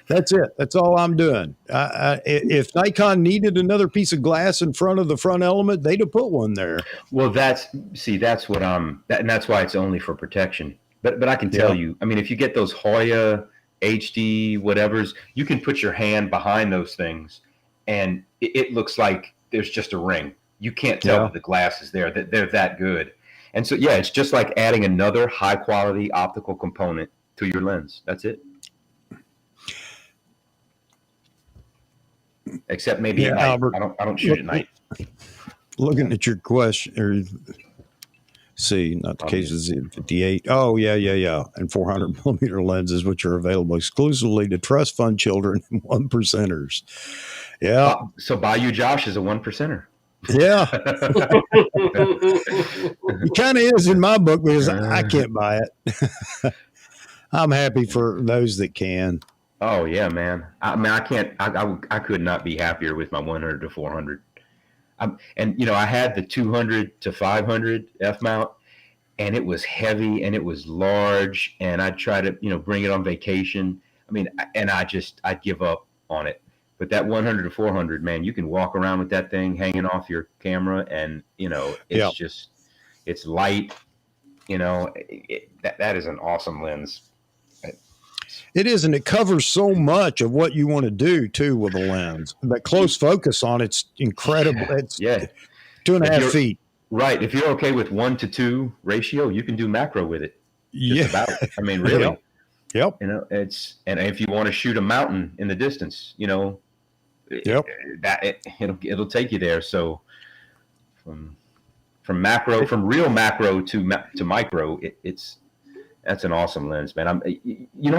that's it. That's all I'm doing. If Nikon needed another piece of glass in front of the front element, they'd have put one there. Well, that's what and that's why it's only for protection. But I can tell you, I mean, if you get those Hoya HD whatevers, you can put your hand behind those things and it looks like there's just a ring. You can't tell that the glass is there, that they're that good. And so, it's just like adding another high quality optical component to your lens. That's it. Except maybe at night. Albert, I don't shoot at night. Looking at your question, or see, not the cases in 58. Oh, yeah. And 400 millimeter lenses, which are available exclusively to trust fund children and 1%ers. Yeah. So Bayou Josh is a 1%er. Yeah. He kind of is in my book because I can't buy it. I'm happy for those that can. Oh yeah, man. I mean, I could not be happier with my 100 to 400. And I had the 200 to 500 F mount, and it was heavy and it was large, and I'd try to bring it on vacation. I mean, and I'd give up on it. But that 100 to 400, man, you can walk around with that thing hanging off your camera, and it's it's light. That is an awesome lens. It is, and it covers so much of what you want to do too with a lens. That close focus on it's incredible. It's 2.5 feet. Right. If you're okay with 1:2 ratio, you can do macro with it. Just about. I mean, really. Yep. And if you want to shoot a mountain in the distance, it'll take you there. So from real macro to micro, that's an awesome lens, man.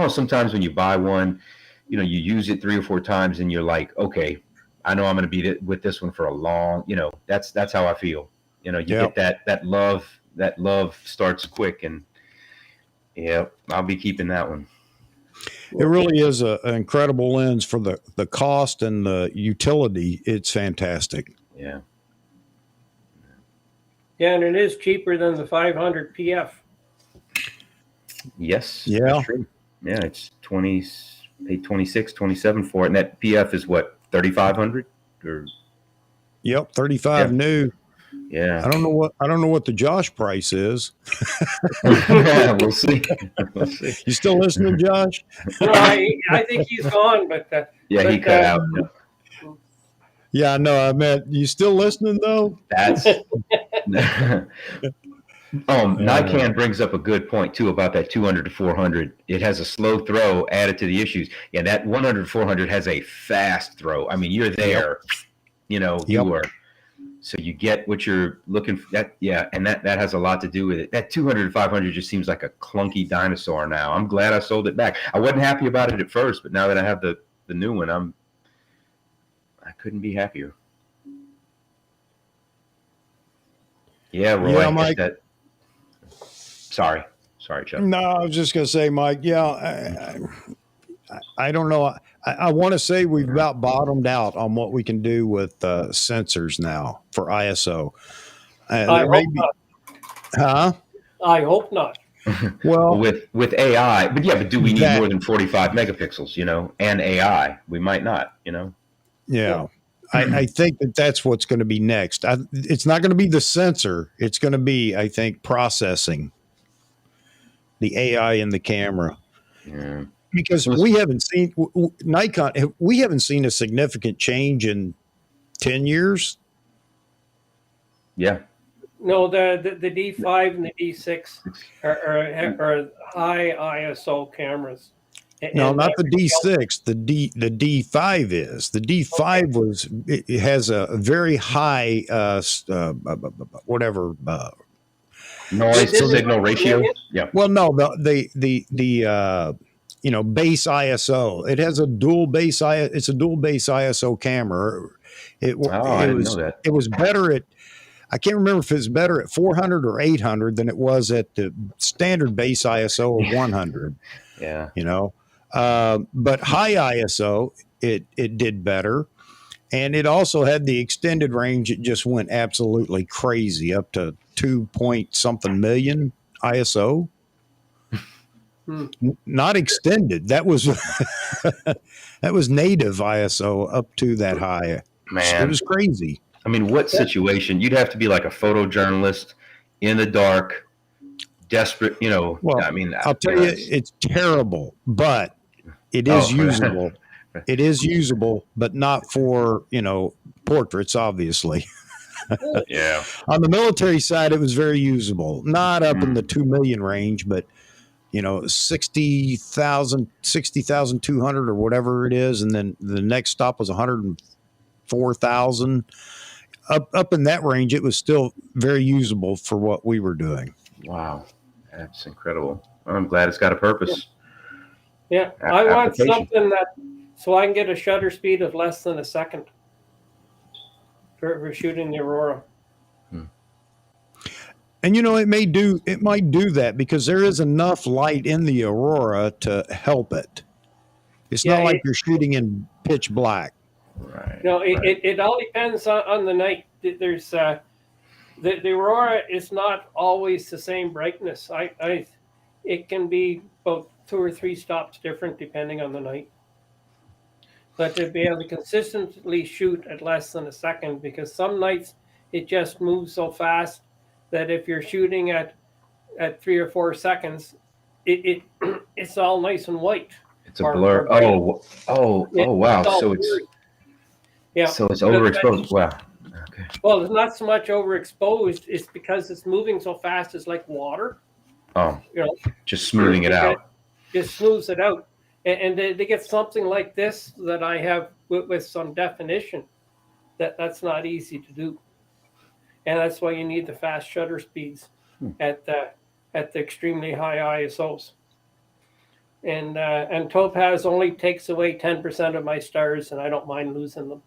Sometimes when you buy one, you use it 3 or 4 times and you're like, okay, I know I'm going to be with this one for a long, that's how I feel. You get that love starts quick, and I'll be keeping that one. It really is an incredible lens for the cost and the utility. It's fantastic. Yeah. Yeah, and it is cheaper than the 500 PF. Yes. Yeah. That's true. Yeah, it's 26, 27 for it, and that PF is what, 3,500 or? Yep, 35 new. Yeah. I don't know what the Josh price is. We'll see. You still listening, Josh? No, I think he's gone, but he cut out. Yeah, I know. I meant, you still listening though? That's Nikon brings up a good point too about that 200 to 400. It has a slow throw added to the issues. Yeah, that 100 to 400 has a fast throw. I mean, you're there. You are. So you get what you're looking for. And that has a lot to do with it. That 200 to 500 just seems like a clunky dinosaur now. I'm glad I sold it back. I wasn't happy about it at first, but now that I have the new one, I couldn't be happier. Yeah, Roy. Yeah, Mike. Sorry, Chuck. No, I was just going to say, Mike, I don't know. I want to say we've about bottomed out on what we can do with sensors now for ISO. I hope not. Huh? I hope not. Well, with AI, but do we need more than 45 megapixels, and AI? We might not, Yeah. I think that's what's going to be next. It's not going to be the sensor. It's going to be, I think, processing the AI in the camera. Yeah. Because we haven't seen Nikon. We haven't seen a significant change in 10 years. Yeah. No, the D5 and the D6 are high ISO cameras. No, not the D6. The D5 is. The D5 it has a very high whatever noise signal ratio. Yeah. Well, no, the base ISO. It has a dual base. It's a dual base ISO camera. I didn't know that. It was better at. I can't remember if it's better at 400 or 800 than it was at the standard base ISO of 100. Yeah. You know, but high ISO, it did better. And it also had the extended range. It just went absolutely crazy up to 2 point something million ISO. Not extended. That was that was native ISO up to that high. Man, it was crazy. I mean, what situation? You'd have to be like a photojournalist in the dark, desperate. You know, Well, I mean, I'll tell you, it's terrible, but it is usable. It is usable, but not for, you know, portraits, obviously. Yeah. On the military side, it was very usable. Not up in the 2 million range, but, you know, 60,000, 60,200 or whatever it is. And then the next stop was 104,000. Up in that range, it was still very usable for what we were doing. Wow. That's incredible. Well, I'm glad it's got a purpose. Yeah. I want something that, so I can get a shutter speed of less than a second for shooting the Aurora. And you know, it might do that because there is enough light in the Aurora to help it. It's not like you're shooting in pitch black. Right. No, it all depends on the night. There's the Aurora is not always the same brightness. It can be about 2 or 3 stops different depending on the night. But to be able to consistently shoot at less than a second, because some nights it just moves so fast that if you're shooting at 3 or 4 seconds, it's all nice and white. It's a blur. Oh, wow. So it's overexposed. Wow. Okay. Well, it's not so much overexposed. It's because it's moving so fast. It's like water. Oh, you know, just smoothing it out. Just smooths it out. And they get something like this that I have with some definition. That's not easy to do, and that's why you need the fast shutter speeds at the extremely high ISOs. And Topaz only takes away 10% of my stars, and I don't mind losing them.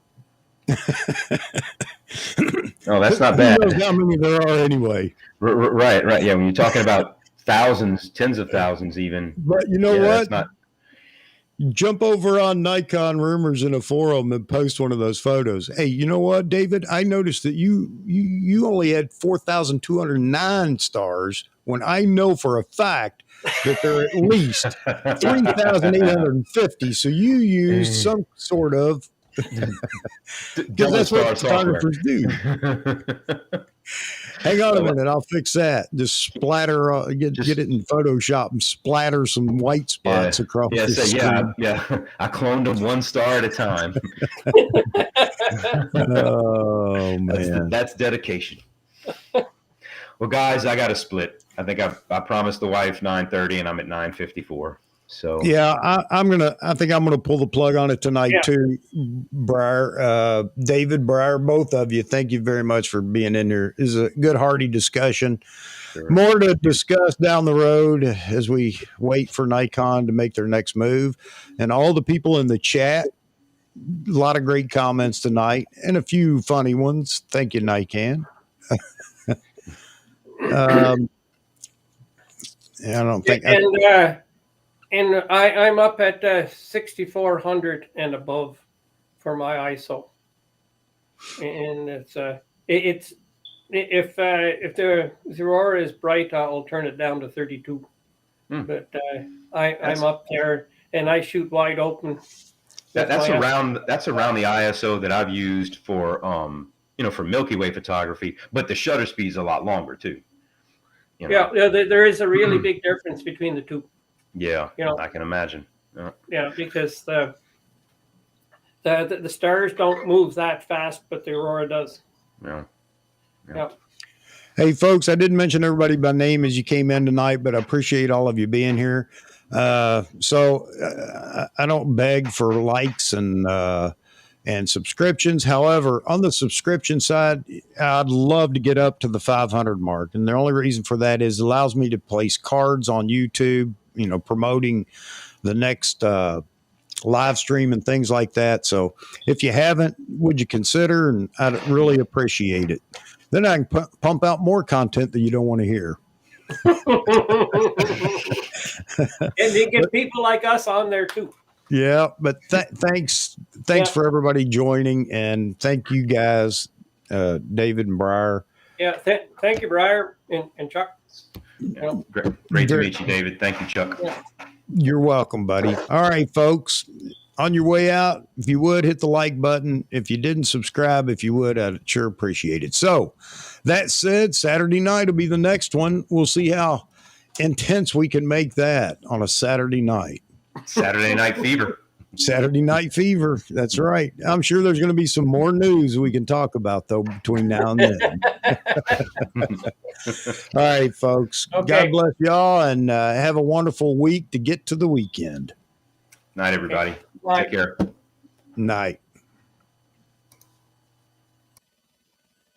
Oh, that's not bad. Who knows how many there are anyway? Right. Yeah, when you're talking about thousands, tens of thousands, even. But you know what? Jump over on Nikon Rumors in a forum and post one of those photos. Hey, you know what, David? I noticed that you only had 4,209 stars when I know for a fact that there are at least 3,850. So you used some sort of, because that's what photographers do. Hang on a minute, I'll fix that. Just splatter, get it in Photoshop and splatter some white spots across the screen. Yeah. I cloned them 1 star at a time. Oh man, that's dedication. Well, guys, I got to split. I think I promised the wife 9:30, and I'm at 9:54. So yeah, I think I'm gonna pull the plug on it tonight too. Briar, David, Briar, both of you, thank you very much for being in here. This is a good, hearty discussion. Sure. More to discuss down the road as we wait for Nikon to make their next move. And all the people in the chat, a lot of great comments tonight and a few funny ones. Thank you, Nikon. I don't think. And I'm up at 6,400 and above for my ISO, and it's if the Aurora is bright, I'll turn it down to 32. But I'm up there, and I shoot wide open. That's around the ISO that I've used for for Milky Way photography, but the shutter speed is a lot longer too. Yeah, there is a really big difference between the two. Yeah, I can imagine. Yeah, because the stars don't move that fast, but the Aurora does. Yeah. Hey, folks, I didn't mention everybody by name as you came in tonight, but I appreciate all of you being here. So I don't beg for likes and subscriptions. However, on the subscription side, I'd love to get up to the 500 mark. And the only reason for that is it allows me to place cards on YouTube, promoting the next live stream and things like that. So if you haven't, would you consider? And I'd really appreciate it. Then I can pump out more content that you don't want to hear. And they get people like us on there too. Yeah, but thanks for everybody joining, and thank you guys, David and Briar. Yeah, thank you, Briar and Chuck. Yeah. Great to meet you, David. Thank you, Chuck. Yeah. You're welcome, buddy. All right, folks. On your way out, if you would, hit the like button. If you didn't subscribe, if you would, I'd sure appreciate it. So, that said, Saturday night will be the next one. We'll see how intense we can make that on a Saturday night. Saturday Night Fever. Saturday Night Fever. That's right. I'm sure there's going to be some more news we can talk about, though, between now and then. All right, folks. Okay. God bless y'all, and have a wonderful week to get to the weekend. Night, everybody. Bye. Take care. Night.